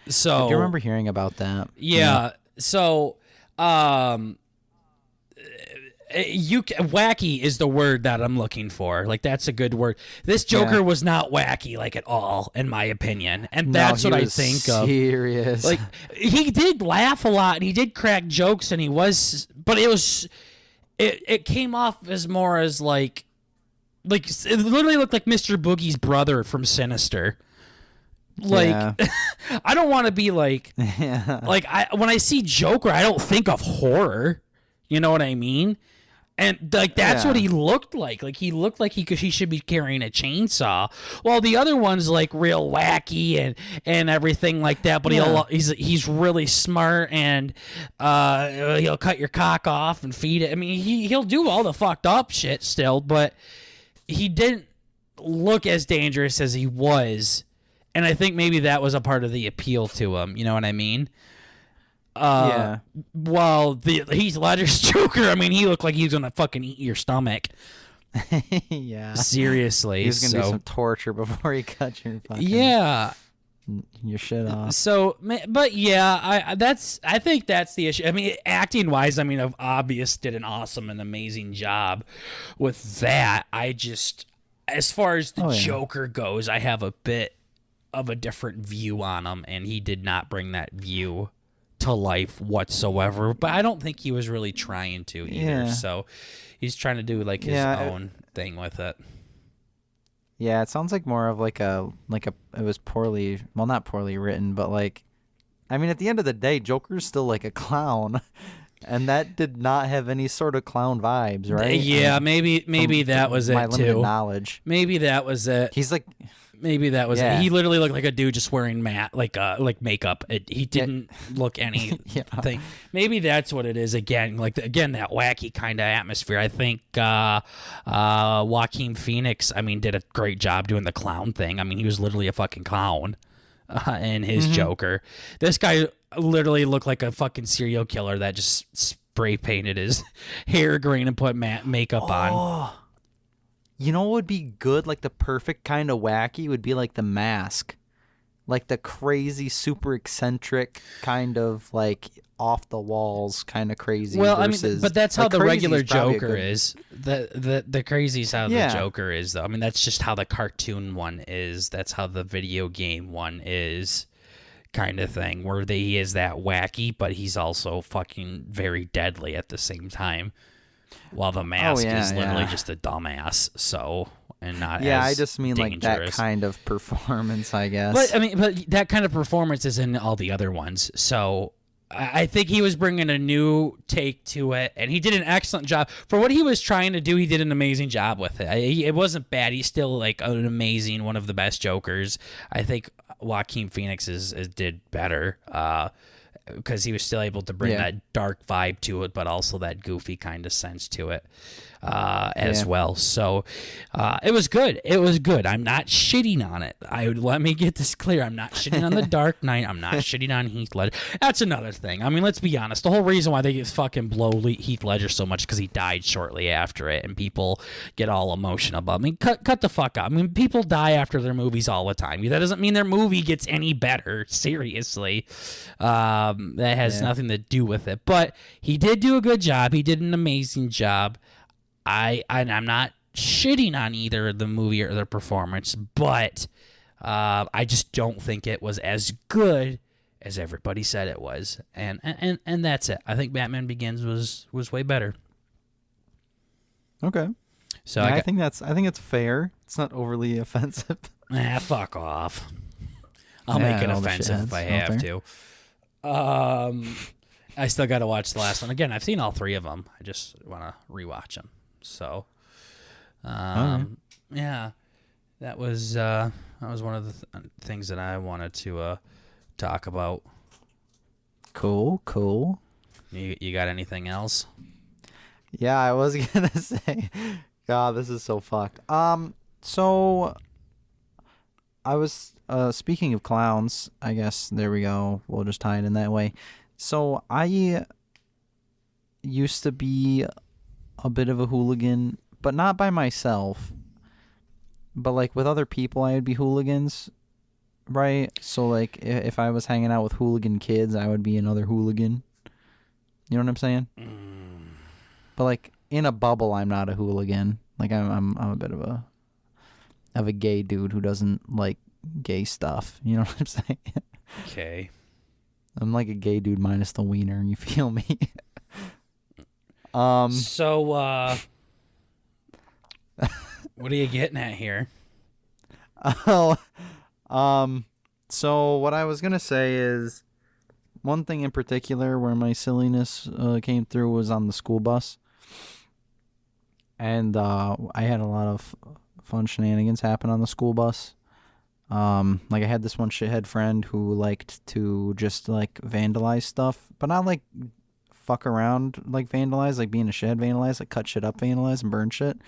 So... I do remember hearing about that. Yeah. So, wacky is the word that I'm looking for. Like, that's a good word. This Joker was not wacky, like, at all, in my opinion, and that's what I think serious. of. Like, he did laugh a lot, and he did crack jokes, and he was, but it came off as more as like it literally looked like Mr. Boogie's brother from Sinister. Like, I don't want to be like, like when I see Joker, I don't think of horror. You know what I mean? And like that's what he looked like. Like he looked like he should be carrying a chainsaw. While the other one's like real wacky and everything like that. But he's really smart and he'll cut your cock off and feed it. I mean he'll do all the fucked up shit still, but he didn't look as dangerous as he was. And I think maybe that was a part of the appeal to him. You know what I mean? While the Heath Ledger's Joker, I mean, he looked like he was gonna fucking eat your stomach. Yeah. Seriously. He's gonna do some torture before he cuts your fucking your shit off. So, but yeah, I think that's the issue. I mean, acting wise, I mean, Obvious did an awesome and amazing job with that. I just, as far as the Joker goes, I have a bit of a different view on him, and he did not bring that view to life whatsoever. But I don't think he was really trying to either. Yeah. So he's trying to do like his own thing with it. Yeah, it sounds like more of like a it was not poorly written, but like, I mean, at the end of the day, Joker's still like a clown. And that did not have any sort of clown vibes, right? Yeah, maybe that was it too. My limited knowledge. Maybe that was it. He's like, maybe that was it. He literally looked like a dude just wearing like makeup. He didn't look anything. Maybe that's what it is. Again, that wacky kind of atmosphere. I think Joaquin Phoenix, I mean, did a great job doing the clown thing. I mean, he was literally a fucking clown in his Joker. This guy literally looked like a fucking serial killer that just spray painted his hair green and put makeup on. You know what would be good? Like the perfect kind of wacky would be like The Mask. Like the crazy, super eccentric kind of like off the walls kind of crazy. Well, versus, I mean, but that's how the regular Joker is. The crazy's how the Joker is, though. I mean, that's just how the cartoon one is. That's how the video game one is. Kind of thing, where he is that wacky, but he's also fucking very deadly at the same time. While The Mask is literally just a dumbass, and not I just mean dangerous. Like that kind of performance, I guess. But I mean, that kind of performance is in all the other ones. So I think he was bringing a new take to it, and he did an excellent job for what he was trying to do. He did an amazing job with it. It wasn't bad. He's still like an amazing, one of the best Jokers. I think Joaquin Phoenix did better because he was still able to bring that dark vibe to it, but also that goofy kind of sense to it as well. So it was good. It was good. I'm not shitting on it. Let me get this clear. I'm not shitting on The Dark Knight. I'm not shitting on Heath Ledger. That's another thing. I mean, let's be honest. The whole reason why they fucking blow Heath Ledger so much because he died shortly after it, and people get all emotional about it. I mean, cut the fuck up. I mean, people die after their movies all the time. That doesn't mean their movie gets any better. Seriously. That has nothing to do with it. But he did do a good job. He did an amazing job. I'm not shitting on either the movie or the performance, but I just don't think it was as good as everybody said it was, and that's it. I think Batman Begins was way better. Okay, so I think it's fair. It's not overly offensive. Fuck off. I'll make it offensive if I have to. I still got to watch the last one again. I've seen all three of them. I just want to rewatch them. So, yeah, that was one of the things that I wanted to talk about. Cool. You got anything else? Yeah, I was gonna say, God, this is so fucked. So I was speaking of clowns. I guess there we go. We'll just tie it in that way. So I used to be a bit of a hooligan, but not by myself. But like with other people, I would be hooligans, right? So like if I was hanging out with hooligan kids, I would be another hooligan. You know what I'm saying? But But like in a bubble, I'm not a hooligan. Like I'm a bit of a gay dude who doesn't like gay stuff. You know what I'm saying? Okay. I'm like a gay dude minus the wiener. You feel me? So, what are you getting at here? Oh, so what I was gonna say is one thing in particular where my silliness came through was on the school bus, and I had a lot of fun shenanigans happen on the school bus. Like I had this one shithead friend who liked to just like vandalize stuff, but not like fuck around like vandalize, like being a shithead vandalize, like cut shit up vandalize and burn shit.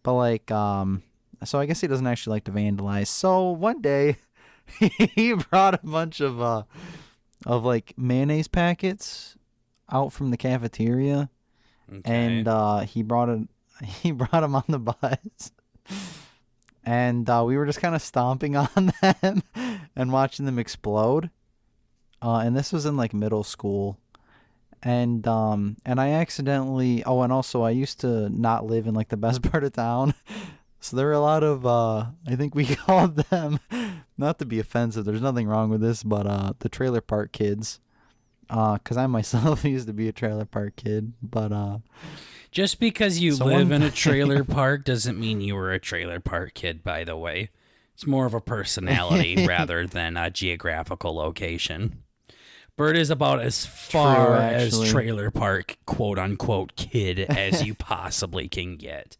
But like, so I guess he doesn't actually like to vandalize. So one day he brought a bunch of like mayonnaise packets out from the cafeteria, Okay. and he brought them on the bus. And we were just kind of stomping on them and watching them explode. And this was in like middle school. And I accidentally, oh, and also I used to not live in like the best part of town. So there were a lot of, I think we called them, not to be offensive, there's nothing wrong with this, but the trailer park kids. Because I myself used to be a trailer park kid, but Just because you So live one in a trailer park doesn't mean you were a trailer park kid, by the way. It's more of a personality rather than a geographical location. Burt is about as far as actually. trailer park quote-unquote kid as you possibly can get.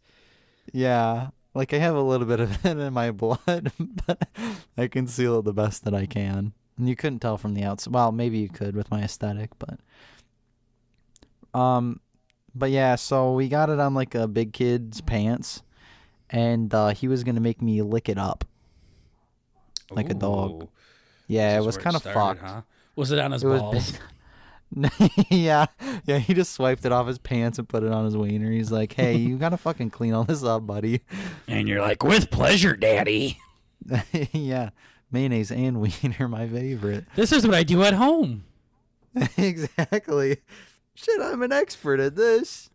Yeah, like I have a little bit of it in my blood, but I conceal it the best that I can. And you couldn't tell from the outside. Well, maybe you could with my aesthetic, but yeah, so we got it on like a big kid's pants, and he was gonna make me lick it up like a dog. Ooh, Yeah, this it is was where kind of started, fucked. huh? Was it on his It was balls? yeah, he just swiped it off his pants and put it on his wiener. He's like, "Hey, you gotta fucking clean all this up, buddy." And you're like, with pleasure, daddy. Yeah, mayonnaise and wiener, my favorite. This is what I do at home. Exactly. Shit, I'm an expert at this.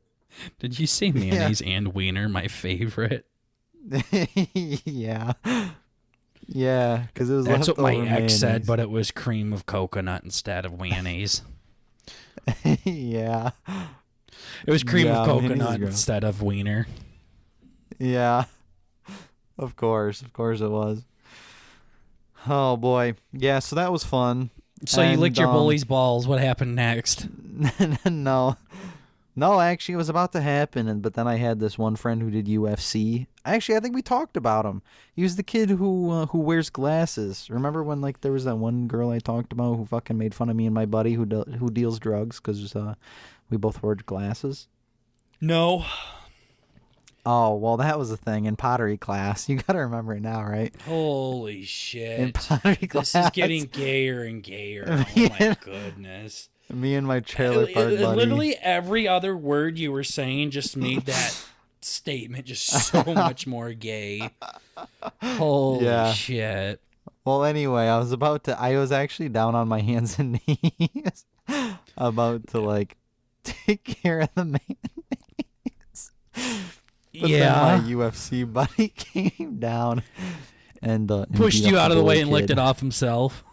Did you say mayonnaise and wiener, my favorite? Yeah. Yeah, because it was That's what my leftover ex said, mayonnaise. but it was cream of coconut instead of mayonnaise. Yeah. It was cream Yeah, of mayonnaise is coconut gross. instead of wiener. Yeah. Of course it was. Oh boy. Yeah, so that was fun. So you licked your And, bully's balls. What happened next? No. No, actually, it was about to happen, but then I had this one friend who did UFC. Actually, I think we talked about him. He was the kid who wears glasses. Remember when like there was that one girl I talked about who fucking made fun of me and my buddy who deals drugs because we both wore glasses? No. Oh, well, that was a thing in pottery class. You gotta remember it now, right? Holy In shit. pottery class. This is getting gayer and gayer. Oh my goodness. Me and my trailer park buddy. Literally every other word you were saying just made that statement just so much more gay. Holy Yeah. shit. Well, anyway, I was actually down on my hands and knees about to like take care of the mayonnaise. But then my UFC buddy came down and Pushed beat you up out the of the way bully and licked kid. it off himself.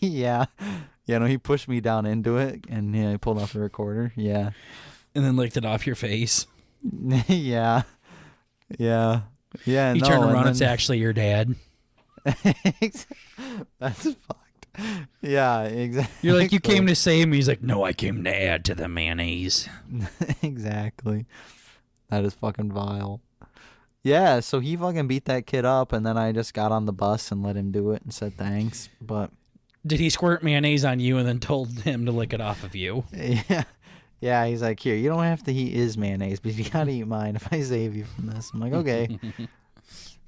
Yeah. Yeah, no, he pushed me down into it and he pulled off the recorder. Yeah. And then licked it off your face. Yeah. Yeah. Yeah. He no, turned and around, it's then- actually your dad. That's fucked. Yeah, exactly. You're like, you came to save me. He's like, no, I came to add to the mayonnaise. Exactly. That is fucking vile. Yeah, so he fucking beat that kid up, and then I just got on the bus and let him do it and said thanks. But Did he squirt mayonnaise on you and then told him to lick it off of you? yeah, he's like, here, you don't have to eat his mayonnaise, but you gotta eat mine if I save you from this. I'm like, okay.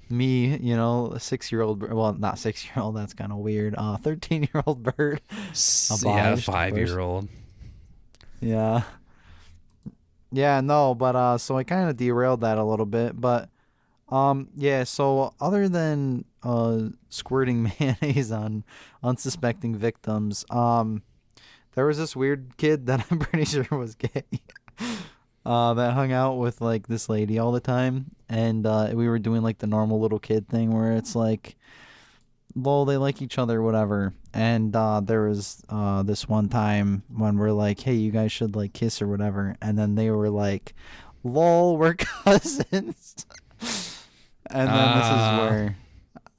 Me, you know, a 6-year-old, well, not 6-year-old, that's kind of weird. 13-year-old Burt. Yeah, Obliged, of course. 5-year-old. Yeah. Yeah, no, but so I kind of derailed that a little bit, but yeah, so other than squirting mayonnaise on unsuspecting victims, there was this weird kid that I'm pretty sure was gay. that hung out with like this lady all the time, and we were doing like the normal little kid thing where it's like, lol, they like each other, whatever. And there was this one time when we're like, hey, you guys should like kiss or whatever, and then they were like, lol, we're cousins. And then this is where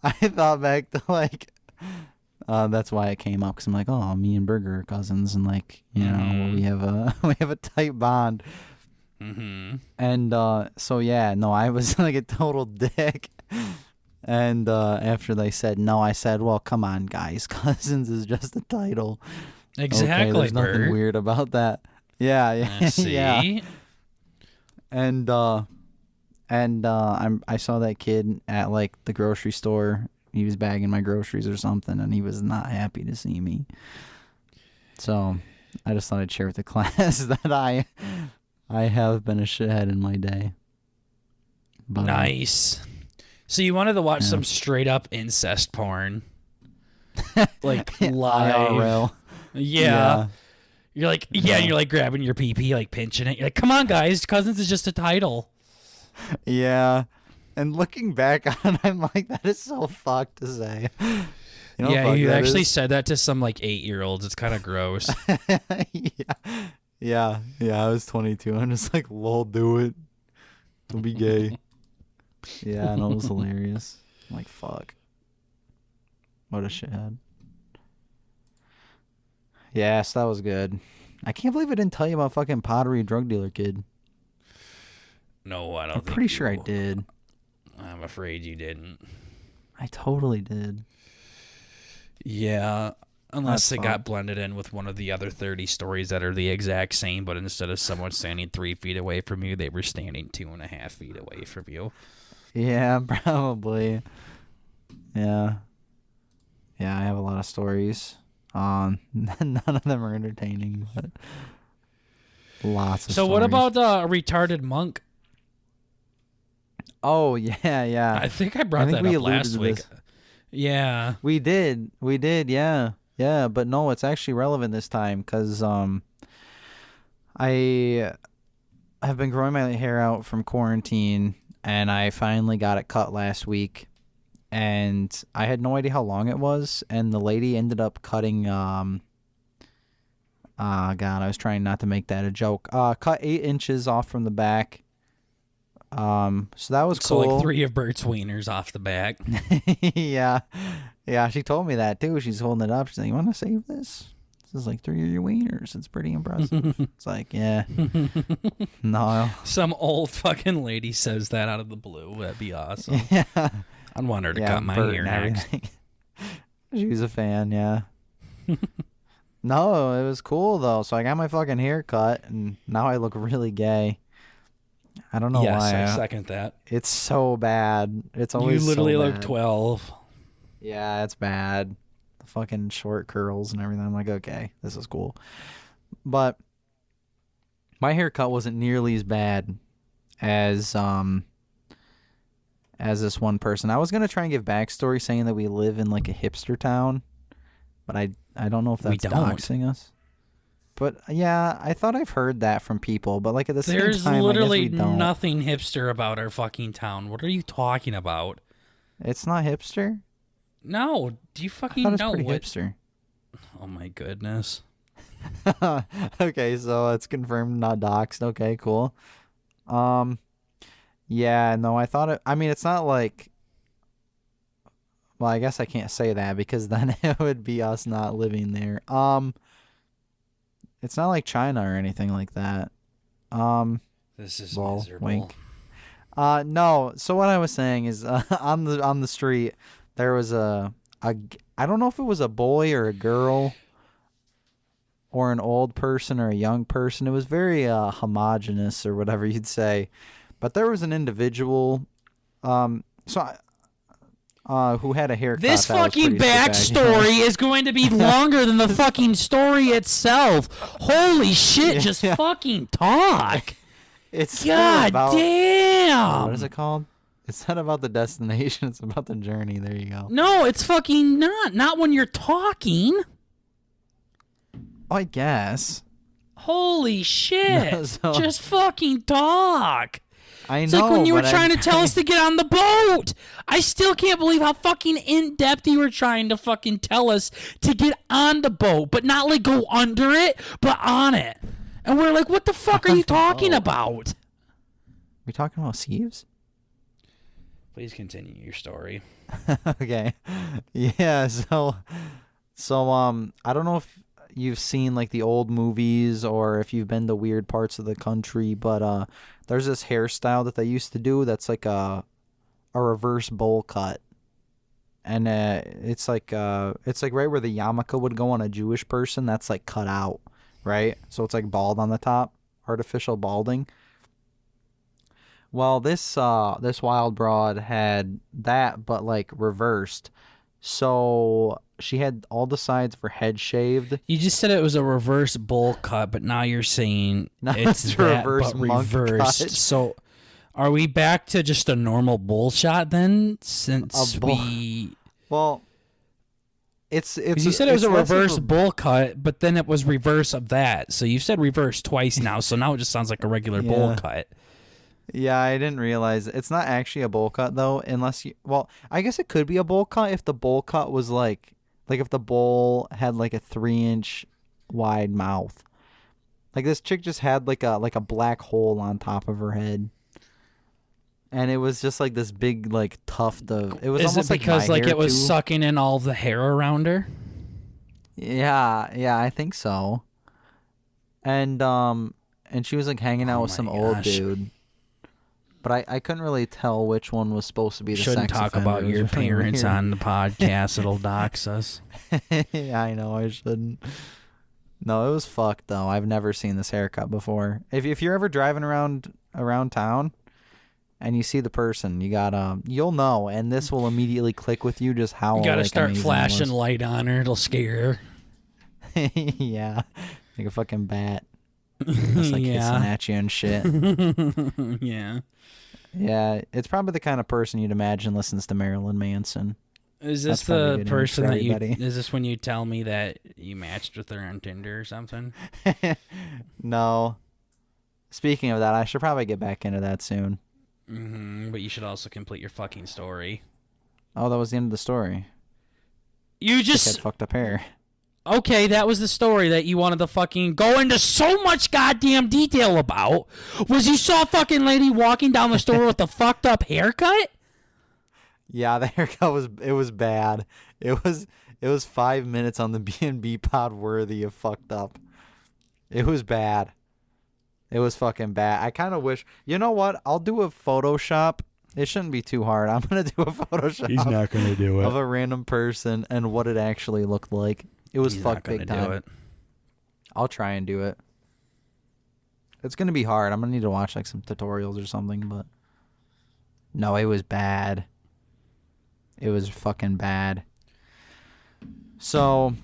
I thought back to like, that's why it came up, because I'm like, oh, me and Burger are cousins, and like, you know, we have a tight bond. Mm-hmm. And so yeah, no, I was like a total dick. And after they said no, I said, well, come on, guys, cousins is just a title. Exactly. Okay, there's nothing Bert. weird about that. Yeah, See? yeah. And I saw that kid at like the grocery store. He was bagging my groceries or something, and he was not happy to see me. So I just thought I'd share with the class that I have been a shithead in my day. But, Nice. So you wanted to watch some straight up incest porn, like live. IRL. Yeah. You're like, and you're like grabbing your pee-pee, like pinching it. You're like, come on, guys, cousins is just a title. Yeah. And looking back on it, I'm like, that is so fucked to say. You know yeah, you actually said that to some like 8-year-olds. It's kind of gross. Yeah. I was 22. I'm just like, lol, do it. Don't be gay. Yeah, and it was hilarious. I'm like, fuck. What a shithead. Yeah, so that was good. I can't believe I didn't tell you about fucking Pottery drug dealer kid. No, I don't. I'm pretty sure I did. I'm afraid you didn't. I totally did. Yeah, unless it got blended in with one of the other 30 stories that are the exact same, but instead of someone standing 3 feet away from you, they were standing 2.5 feet away from you. Yeah, probably. Yeah, I have a lot of stories. None of them are entertaining, but lots of stories. So what about a retarded monk? Oh, yeah. I think I brought that up last week. Yeah. We did, yeah. Yeah, but no, it's actually relevant this time, because I have been growing my hair out from quarantine, and I finally got it cut last week. And I had no idea how long it was, and the lady ended up cutting, God, I was trying not to make that a joke. Cut 8 inches off from the back. So that was cool. So like 3 of Burt's wieners off the back. Yeah, she told me that too. She's holding it up. She's like, you want to save this? This is like 3 of your wieners. It's pretty impressive. It's like, yeah. No. Some old fucking lady says that out of the blue. That'd be awesome. Yeah. I'd want her to cut my hair next. She was a fan, yeah. No, it was cool though. So I got my fucking hair cut, and now I look really gay. I don't know why. Yes, I second that. It's so bad. It's always you literally so look bad. 12. Yeah, it's bad. The fucking short curls and everything. I'm like, okay, this is cool. But my haircut wasn't nearly as bad as this one person. I was gonna try and give backstory saying that we live in like a hipster town, but I don't know if that's doxing us. But yeah, I thought I've heard that from people. But like at the same time, there's I literally guess we don't. nothing hipster about our fucking town. What are you talking about? It's not hipster. No, do you fucking I thought it's know pretty what? hipster. Oh my goodness. Okay, so it's confirmed, not doxed. Okay, cool. Yeah, no, I thought it. I mean, it's not like. Well, I guess I can't say that because then it would be us not living there. It's not like China or anything like that. This is Lol, miserable. wink. No. So what I was saying is, on the street, there was a I don't know if it was a boy or a girl, or an old person or a young person. It was very homogenous or whatever you'd say, but there was an individual, who had a haircut. This that was fucking pretty backstory is going to be longer than the fucking story itself. Holy shit, just fucking talk. It's God damn. What is it called? It's not about the destination. It's about the journey. There you go. No, it's fucking not. Not when you're talking. Oh, I guess. Holy shit. So- Just fucking talk. I know. It's like when you were but trying to tell us to get on the boat. I still can't believe how fucking in-depth you were trying to fucking tell us to get on the boat, but not like go under it, but on it. And we're like, what the fuck are you talking about? We talking about sieves? Please continue your story. Okay. Yeah, so I don't know if you've seen like the old movies or if you've been to weird parts of the country, but there's this hairstyle that they used to do that's like a reverse bowl cut. And it's like right where the yarmulke would go on a Jewish person, that's like cut out, right? So it's like bald on the top, artificial balding. Well, this wild broad had that, but like reversed. So she had all the sides of her head shaved. You just said it was a reverse bowl cut, but now you're saying No, it's it's that, reverse but monk reversed. cut. So are we back to just a normal bowl shot then? Since we... Well, it's you said it was a less of reverse bowl cut, but then it was reverse of that. So you've said reverse twice now, so now it just sounds like a regular bowl Yeah. cut. Yeah, I didn't realize it's not actually a bowl cut though, unless you. Well, I guess it could be a bowl cut if the bowl cut was like if the bowl had like a 3-inch wide mouth. Like this chick just had like a black hole on top of her head, and it was just like this big like tuft of. It was Is almost it because like like my hair, it was too. sucking in all the hair around her? Yeah, I think so. And she was like hanging out with my some old gosh. dude. But I couldn't really tell which one was supposed to be the Shouldn't sex talk offender. about It was your really parents weird. on the podcast. It'll dox us. Yeah, I know I shouldn't. No, it was fucked though. I've never seen this haircut before. If you're ever driving around town and you see the person, you'll know, and this will immediately click with you just how You gotta like, start amazing it flashing was. light on her. It'll scare her. Yeah, like a fucking bat. Just like Yeah. hissing at you and shit. Yeah. Yeah, it's probably the kind of person you'd imagine listens to Marilyn Manson. Is That's this probably the good person news that for you? everybody. Is this when you tell me that you matched with her on Tinder or something? No. Speaking of that, I should probably get back into that soon. But you should also complete your fucking story. Oh, that was the end of the story. You She just had fucked up hair. okay. That was the story that you wanted to fucking go into so much goddamn detail about. Was you saw a fucking lady walking down the store with a fucked up haircut? Yeah, the haircut was bad. It was 5 minutes on the B&B pod worthy of fucked up. It was bad. It was fucking bad. I kind of wish. You know what? I'll do a Photoshop. It shouldn't be too hard. I'm gonna do a Photoshop gonna do of a random person and what it actually looked like. It was fucked big time. Do it. I'll try and do it. It's gonna be hard. I'm gonna need to watch like some tutorials or something, but no, it was bad. It was fucking bad. So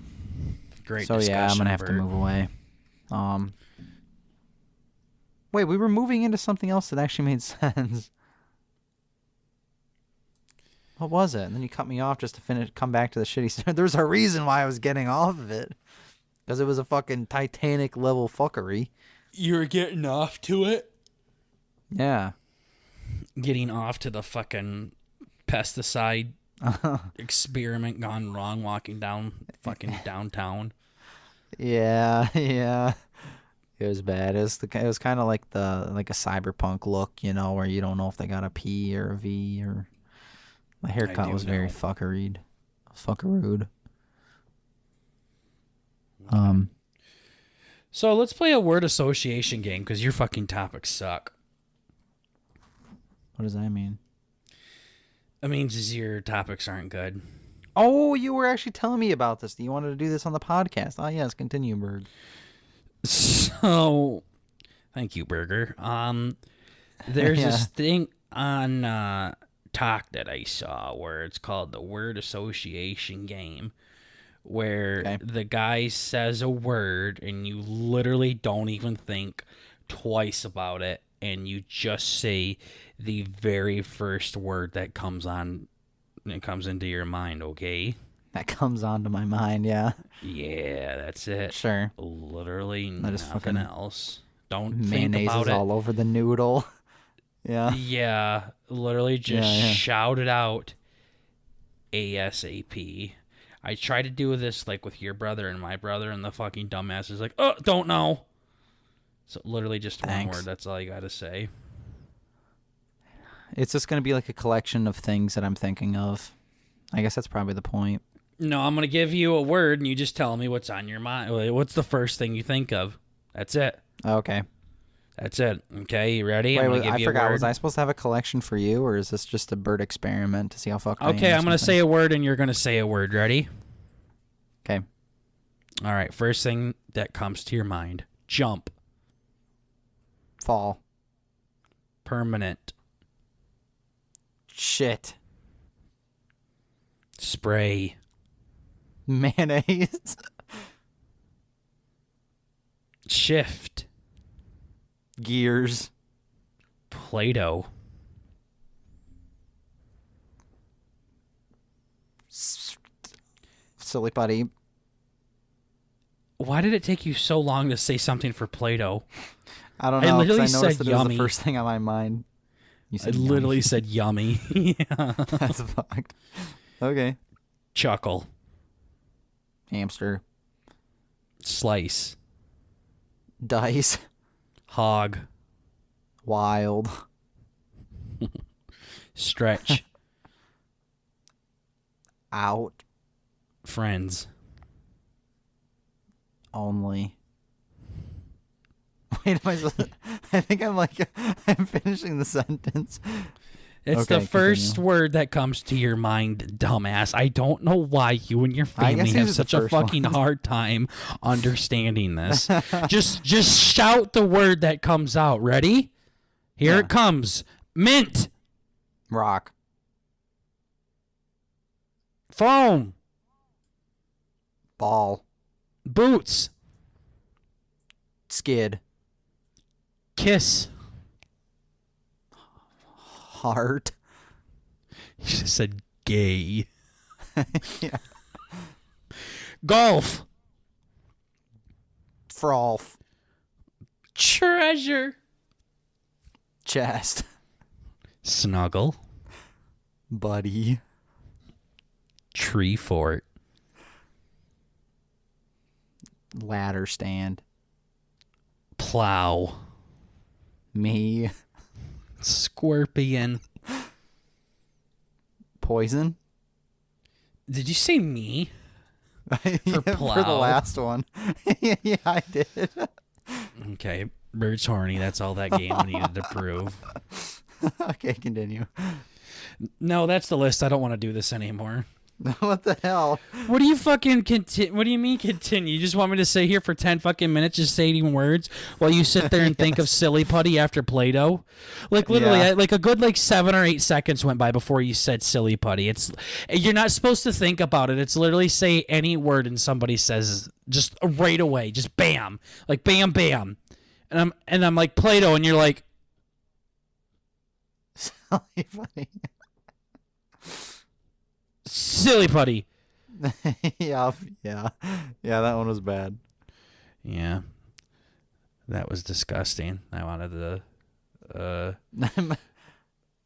Great. yeah, I'm discussion, gonna have to Burt. move away. Wait, we were moving into something else that actually made sense. What was it? And then you cut me off just to come back to the shitty story. There's a reason why I was getting off of it. Because it was a fucking Titanic level fuckery. You were getting off to it. Yeah. Getting off to the fucking pesticide experiment gone wrong. Walking down fucking downtown. Yeah. It was bad. It was kind of like a cyberpunk look, where you don't know if they got a P or a V or. The haircut do was very know. fuckered. Fuckerood. So let's play a word association game because your fucking topics suck. What does that mean? It means your topics aren't good. Oh, you were actually telling me about this. You wanted to do this on the podcast. Oh, yes. Continue, Berg. So, thank you, Burger. There's Yeah. this thing on Talk that I saw where it's called the word association game, where Okay. the guy says a word and you literally don't even think twice about it, and you just say the very first word that comes into your mind. Okay. That comes onto my mind, yeah. Yeah, that's it. Sure. Literally Just nothing fucking else. Don't think mayonnaise about is it. all over the noodle. Yeah. Yeah, literally just Yeah, yeah. shout it out ASAP. I try to do this like with your brother and my brother, and the fucking dumbass is like, oh, don't know. So literally just one Thanks. word. That's all you got to say. It's just going to be like a collection of things that I'm thinking of. I guess that's probably the point. No, I'm going to give you a word, and you just tell me what's on your mind. What's the first thing you think of? That's it. Okay. That's it. Okay, you ready? I'm Wait, going to give I you forgot. a word. Was I supposed to have a collection for you, or is this just a bird experiment to see how fucked I am? Okay, I'm going to say a word, and you're going to say a word. Ready? Okay. All right, first thing that comes to your mind. Jump. Fall. Permanent. Shit. Spray. Mayonnaise. Shift. Gears. Play-Doh. Silly putty. Why did it take you so long to say something for Play-Doh? I don't I know. 'Cause literally I noticed said that it was yummy. the first thing on my mind. You I said literally yummy. said yummy. Yeah. That's fucked. Okay. Chuckle. Hamster. Slice. Dice. Hog. Wild. Stretch. Out. Friends. Only. Wait, I think I'm finishing the sentence. It's Okay, the first continue. word that comes to your mind, dumbass. I don't know why you and your I guess family these have are the such a first fucking ones. hard time understanding this. just shout the word that comes out. Ready? Here Yeah. it comes. Mint. Rock. Phone. Ball. Boots. Skid. Kiss. Heart. You just said gay. Yeah. Golf. Frolf. Treasure. Chest. Snuggle. Buddy. Tree fort. Ladder stand. Plow. Me. Scorpion. Poison. Did you say me? Yeah, for the plow. last one. Yeah, I did. Okay, Burt's horny. That's all that game needed to prove. Okay, continue. No, that's the list. I don't want to do this anymore. What the hell? What do you fucking continue? What do you mean continue? You just want me to sit here for 10 fucking minutes just saying words while you sit there and think of silly putty after Play-Doh? Like literally, Yeah. like a good 7 or 8 seconds went by before you said silly putty. You're not supposed to think about it. It's literally say any word and somebody says just right away, just bam, like bam bam, and I'm like Play-Doh, and you're like Funny. silly putty. Yeah. That one was bad. Yeah, that was disgusting. I wanted to.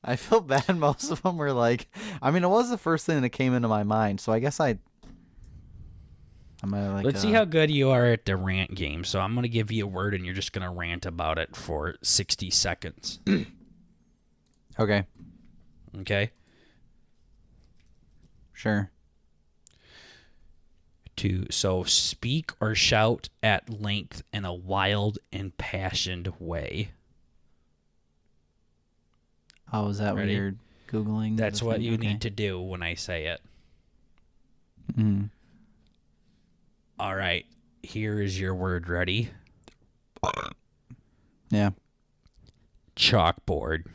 I feel bad. Most of them were like, I mean, it was the first thing that came into my mind, so I guess I might like. Let's see how good you are at the rant game. So I'm gonna give you a word, and you're just gonna rant about it for 60 seconds. Okay. Okay. Sure. So speak or shout at length in a wild, impassioned way. Oh, is that Ready? what you're Googling? That's the what thing? you Okay. need to do when I say it. Mm. All right. Here is your word. Ready? Yeah. Chalkboard.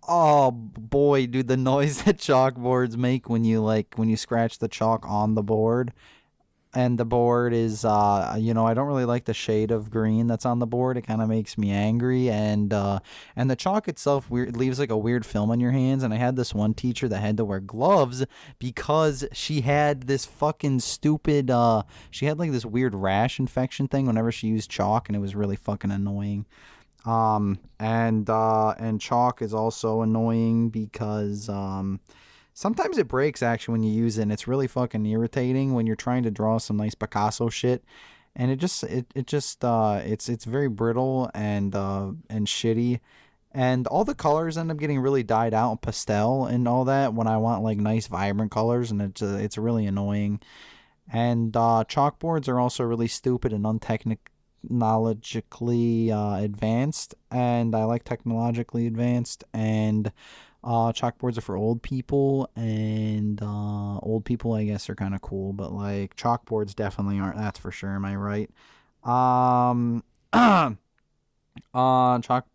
Oh boy, dude, the noise that chalkboards make when you scratch the chalk on the board. and the board is I don't really like the shade of green that's on the board. It kind of makes me angry, and the chalk itself leaves like a weird film on your hands. And I had this one teacher that had to wear gloves because she had this fucking stupid she had like this weird rash infection thing whenever she used chalk, and it was really fucking annoying. And chalk is also annoying because sometimes it breaks actually when you use it, and it's really fucking irritating when you're trying to draw some nice Picasso shit, and it's very brittle and shitty, and all the colors end up getting really dyed out, pastel and all that when I want like nice vibrant colors, and it's really annoying. And chalkboards are also really stupid and untechnologically advanced, and I like technologically advanced, and chalkboards are for old people, and old people I guess are kind of cool, but like chalkboards definitely aren't, that's for sure. Am I right?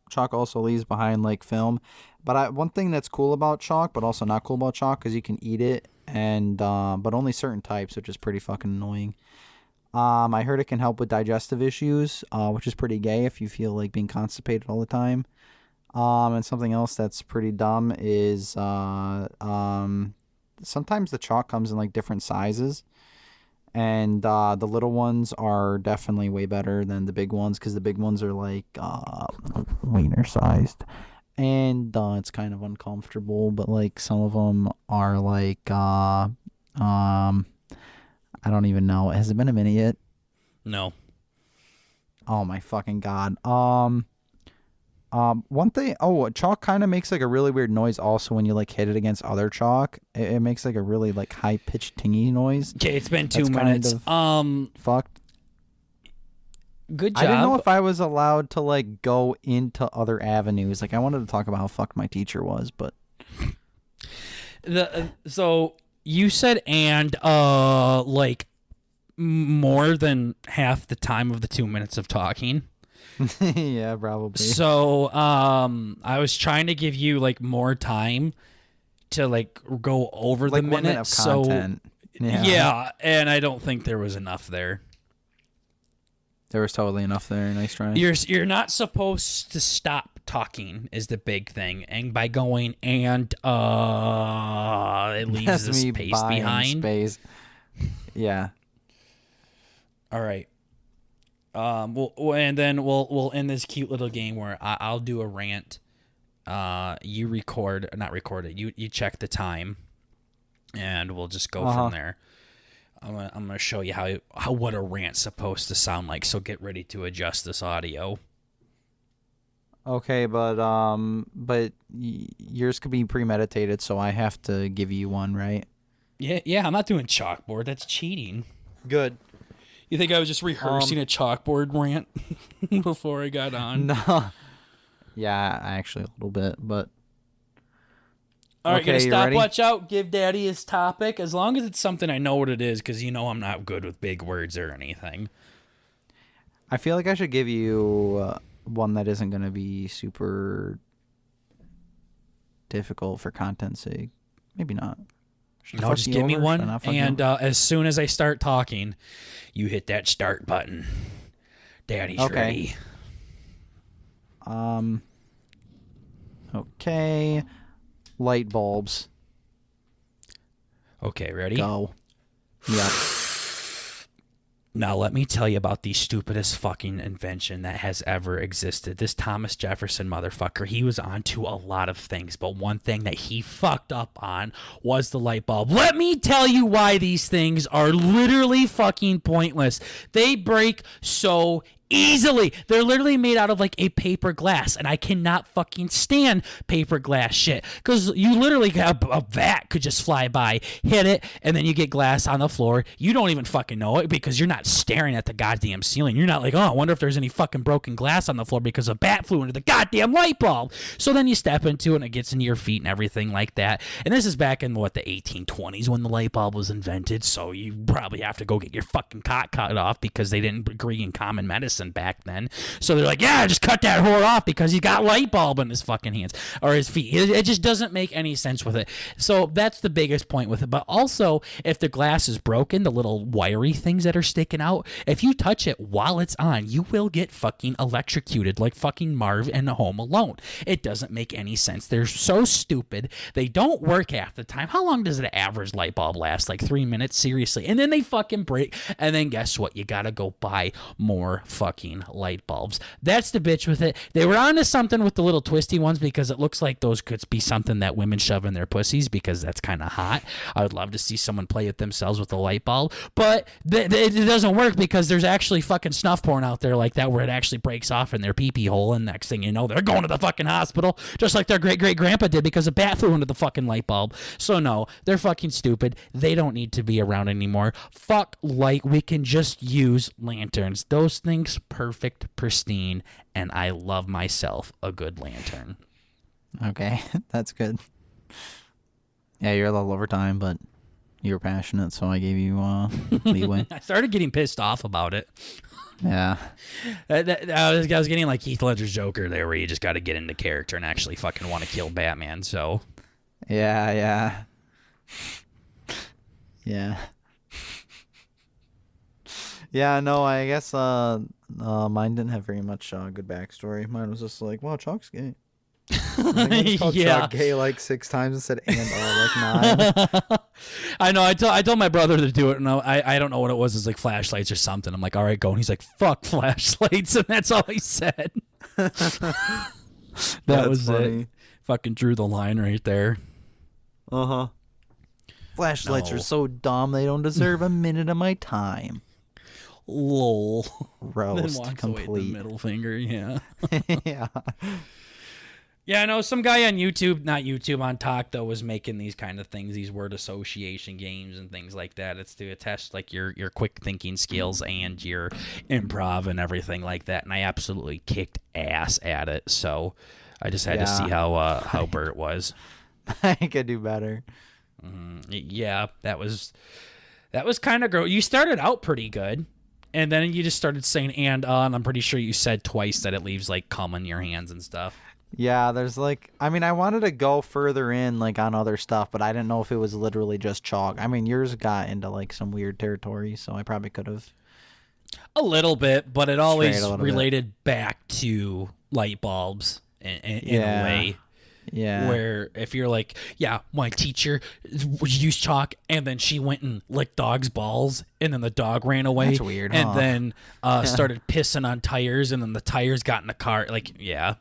Chalk also leaves behind like film, but one thing that's cool about chalk but also not cool about chalk is you can eat it, and but only certain types, which is pretty fucking annoying. I heard it can help with digestive issues, which is pretty gay if you feel like being constipated all the time. And something else that's pretty dumb is sometimes the chalk comes in like different sizes, and the little ones are definitely way better than the big ones because the big ones are like wiener sized, and it's kind of uncomfortable. But like some of them are like I don't even know. Has it been a minute yet? No. Oh my fucking god. One thing, chalk kind of makes like a really weird noise also when you like hit it against other chalk. It makes like a really like high pitched tingy noise. Okay, it's been 2 minutes. Fucked. Good job. I didn't know if I was allowed to like go into other avenues. Like I wanted to talk about how fucked my teacher was, but so you said like more than half the time of the 2 minutes of talking. Yeah, probably. So, I was trying to give you like more time to like go over like the 1 minute of content. Yeah, and I don't think there was enough there. There was totally enough there. Nice try. You're not supposed to stop talking is the big thing, and by going and it leaves this space behind. Space. Yeah. All right. And then we'll end this cute little game where I'll do a rant. You not record it. You check the time, and we'll just go from there. I'm gonna show you how what a rant's supposed to sound like. So get ready to adjust this audio. Okay, but yours could be premeditated, so I have to give you one, right? Yeah. I'm not doing chalkboard. That's cheating. Good. You think I was just rehearsing a chalkboard rant before I got on? No. Yeah, actually a little bit, but. All right, get a stopwatch out. Give Daddy his topic, as long as it's something I know what it is, because I'm not good with big words or anything. I feel like I should give you one that isn't going to be super difficult for content's sake. Maybe not. No, just give me one, and as soon as I start talking, you hit that start button. Daddy's ready. Okay. Light bulbs. Okay, ready? Go. Yep. Now let me tell you about the stupidest fucking invention that has ever existed. This Thomas Jefferson motherfucker, he was onto a lot of things, but one thing that he fucked up on was the light bulb. Let me tell you why these things are literally fucking pointless. They break so easily. They're literally made out of like a paper glass, and I cannot fucking stand paper glass shit, because you literally have a vat could just fly by, hit it, and then you get glass on the floor. You don't even fucking know it because you're not staring at the goddamn ceiling. You're not like, oh, I wonder if there's any fucking broken glass on the floor because a bat flew into the goddamn light bulb. So then you step into it and it gets into your feet and everything like that. And this is back in the 1820s when the light bulb was invented, so you probably have to go get your fucking cock cut off because they didn't agree in common medicine Edison back then. So they're like, yeah, just cut that whore off because he got light bulb in his fucking hands or his feet. It just doesn't make any sense with it. So that's the biggest point with it. But also, if the glass is broken, the little wiry things that are sticking out, if you touch it while it's on, you will get fucking electrocuted like fucking Marv in Home Alone. It doesn't make any sense. They're so stupid. They don't work half the time. How long does an average light bulb last? Like 3 minutes? Seriously. And then they fucking break. And then guess what? You gotta go buy more fucking light bulbs. That's the bitch with it. They were onto something with the little twisty ones because it looks like those could be something that women shove in their pussies because that's kind of hot. I would love to see someone play with themselves with a light bulb. But it doesn't work because there's actually fucking snuff porn out there like that where it actually breaks off in their pee-pee hole, and next thing you know, they're going to the fucking hospital just like their great-great-grandpa did because a bat flew into the fucking light bulb. So no, they're fucking stupid. They don't need to be around anymore. Fuck light. We can just use lanterns. Those things, perfect, pristine, and I love myself a good lantern. Okay, that's good. Yeah, you're a little over time, but you were passionate, so I gave you leeway. I started getting pissed off about it. Yeah. I was getting like Heath Ledger's Joker there, where you just got to get into character and actually fucking want to kill Batman, so. Yeah. Yeah, no, I guess mine didn't have very much good backstory. Mine was just like, wow, Chalk's gay. I think we called Chuck gay like 6 times and said like 9. I know. I told my brother to do it, and I don't know what it was. It's like flashlights or something. I'm like, all right, go. And he's like, fuck flashlights, and that's all he said. That was funny. It. Fucking drew the line right there. Flashlights are so dumb; they don't deserve a minute of my time. Lol. Roast then walks complete. Away with the middle finger. Yeah. Yeah. Yeah, I know some guy on YouTube, not YouTube, on Talk, though, was making these kind of things, these word association games and things like that. It's to test like your quick thinking skills and your improv and everything like that. And I absolutely kicked ass at it. So I just had to see how Burt was. I could do better. Yeah, that was kind of gross. You started out pretty good. And then you just started saying and I'm pretty sure you said twice that it leaves like cum in your hands and stuff. Yeah, there's like, I mean, I wanted to go further in like on other stuff, but I didn't know if it was literally just chalk. I mean, yours got into like some weird territory, so I probably could have. A little bit, but it always related back to light bulbs in a way. Yeah. Where if you're like, yeah, my teacher used chalk and then she went and licked dog's balls and then the dog ran away. That's weird, and then started pissing on tires and then the tires got in the car. Like, yeah.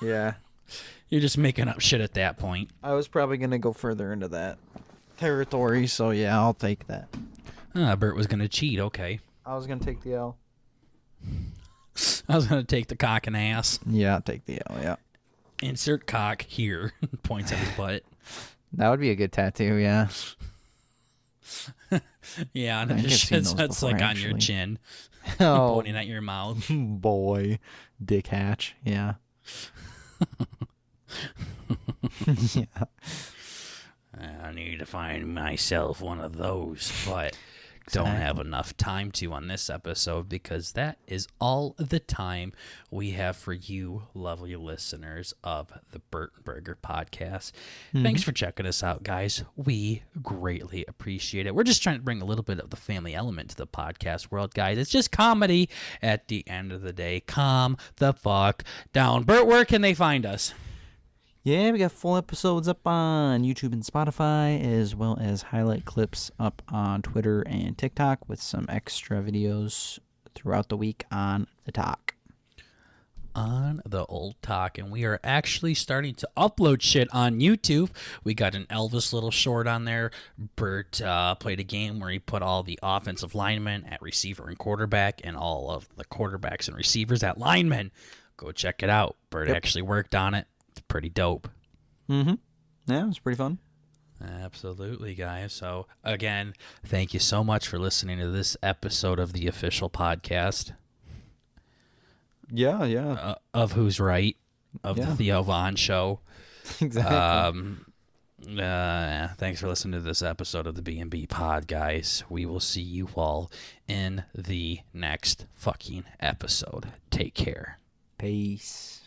Yeah. You're just making up shit at that point. I was probably going to go further into that territory, so yeah, I'll take that. Burt was going to cheat, okay. I was going to take the L. I was going to take the cock and ass. Yeah, I'll take the L, yeah. Insert cock here. Points at his butt. That would be a good tattoo, yeah. Yeah, and that's like on your chin. Oh. Pointing at your mouth. Boy. Dick hatch, yeah. Yeah. I need to find myself one of those, but don't have enough time to on this episode because that is all the time we have for you, lovely listeners of the Burt Burger Podcast. Thanks for checking us out, guys. We greatly appreciate it. We're just trying to bring a little bit of the family element to the podcast world, guys. It's just comedy at the end of the day. Calm the fuck down. Burt, where can they find us? Yeah, we got full episodes up on YouTube and Spotify, as well as highlight clips up on Twitter and TikTok with some extra videos throughout the week on the Talk. On the old Talk, and we are actually starting to upload shit on YouTube. We got an Elvis little short on there. Burt played a game where he put all the offensive linemen at receiver and quarterback and all of the quarterbacks and receivers at linemen. Go check it out. Burt actually worked on it. It's pretty dope. Yeah, it was pretty fun. Absolutely, guys. So, again, thank you so much for listening to this episode of the official podcast. Yeah. Of Who's Right, of the Theo Von Show. Exactly. Thanks for listening to this episode of the B&B Pod, guys. We will see you all in the next fucking episode. Take care. Peace.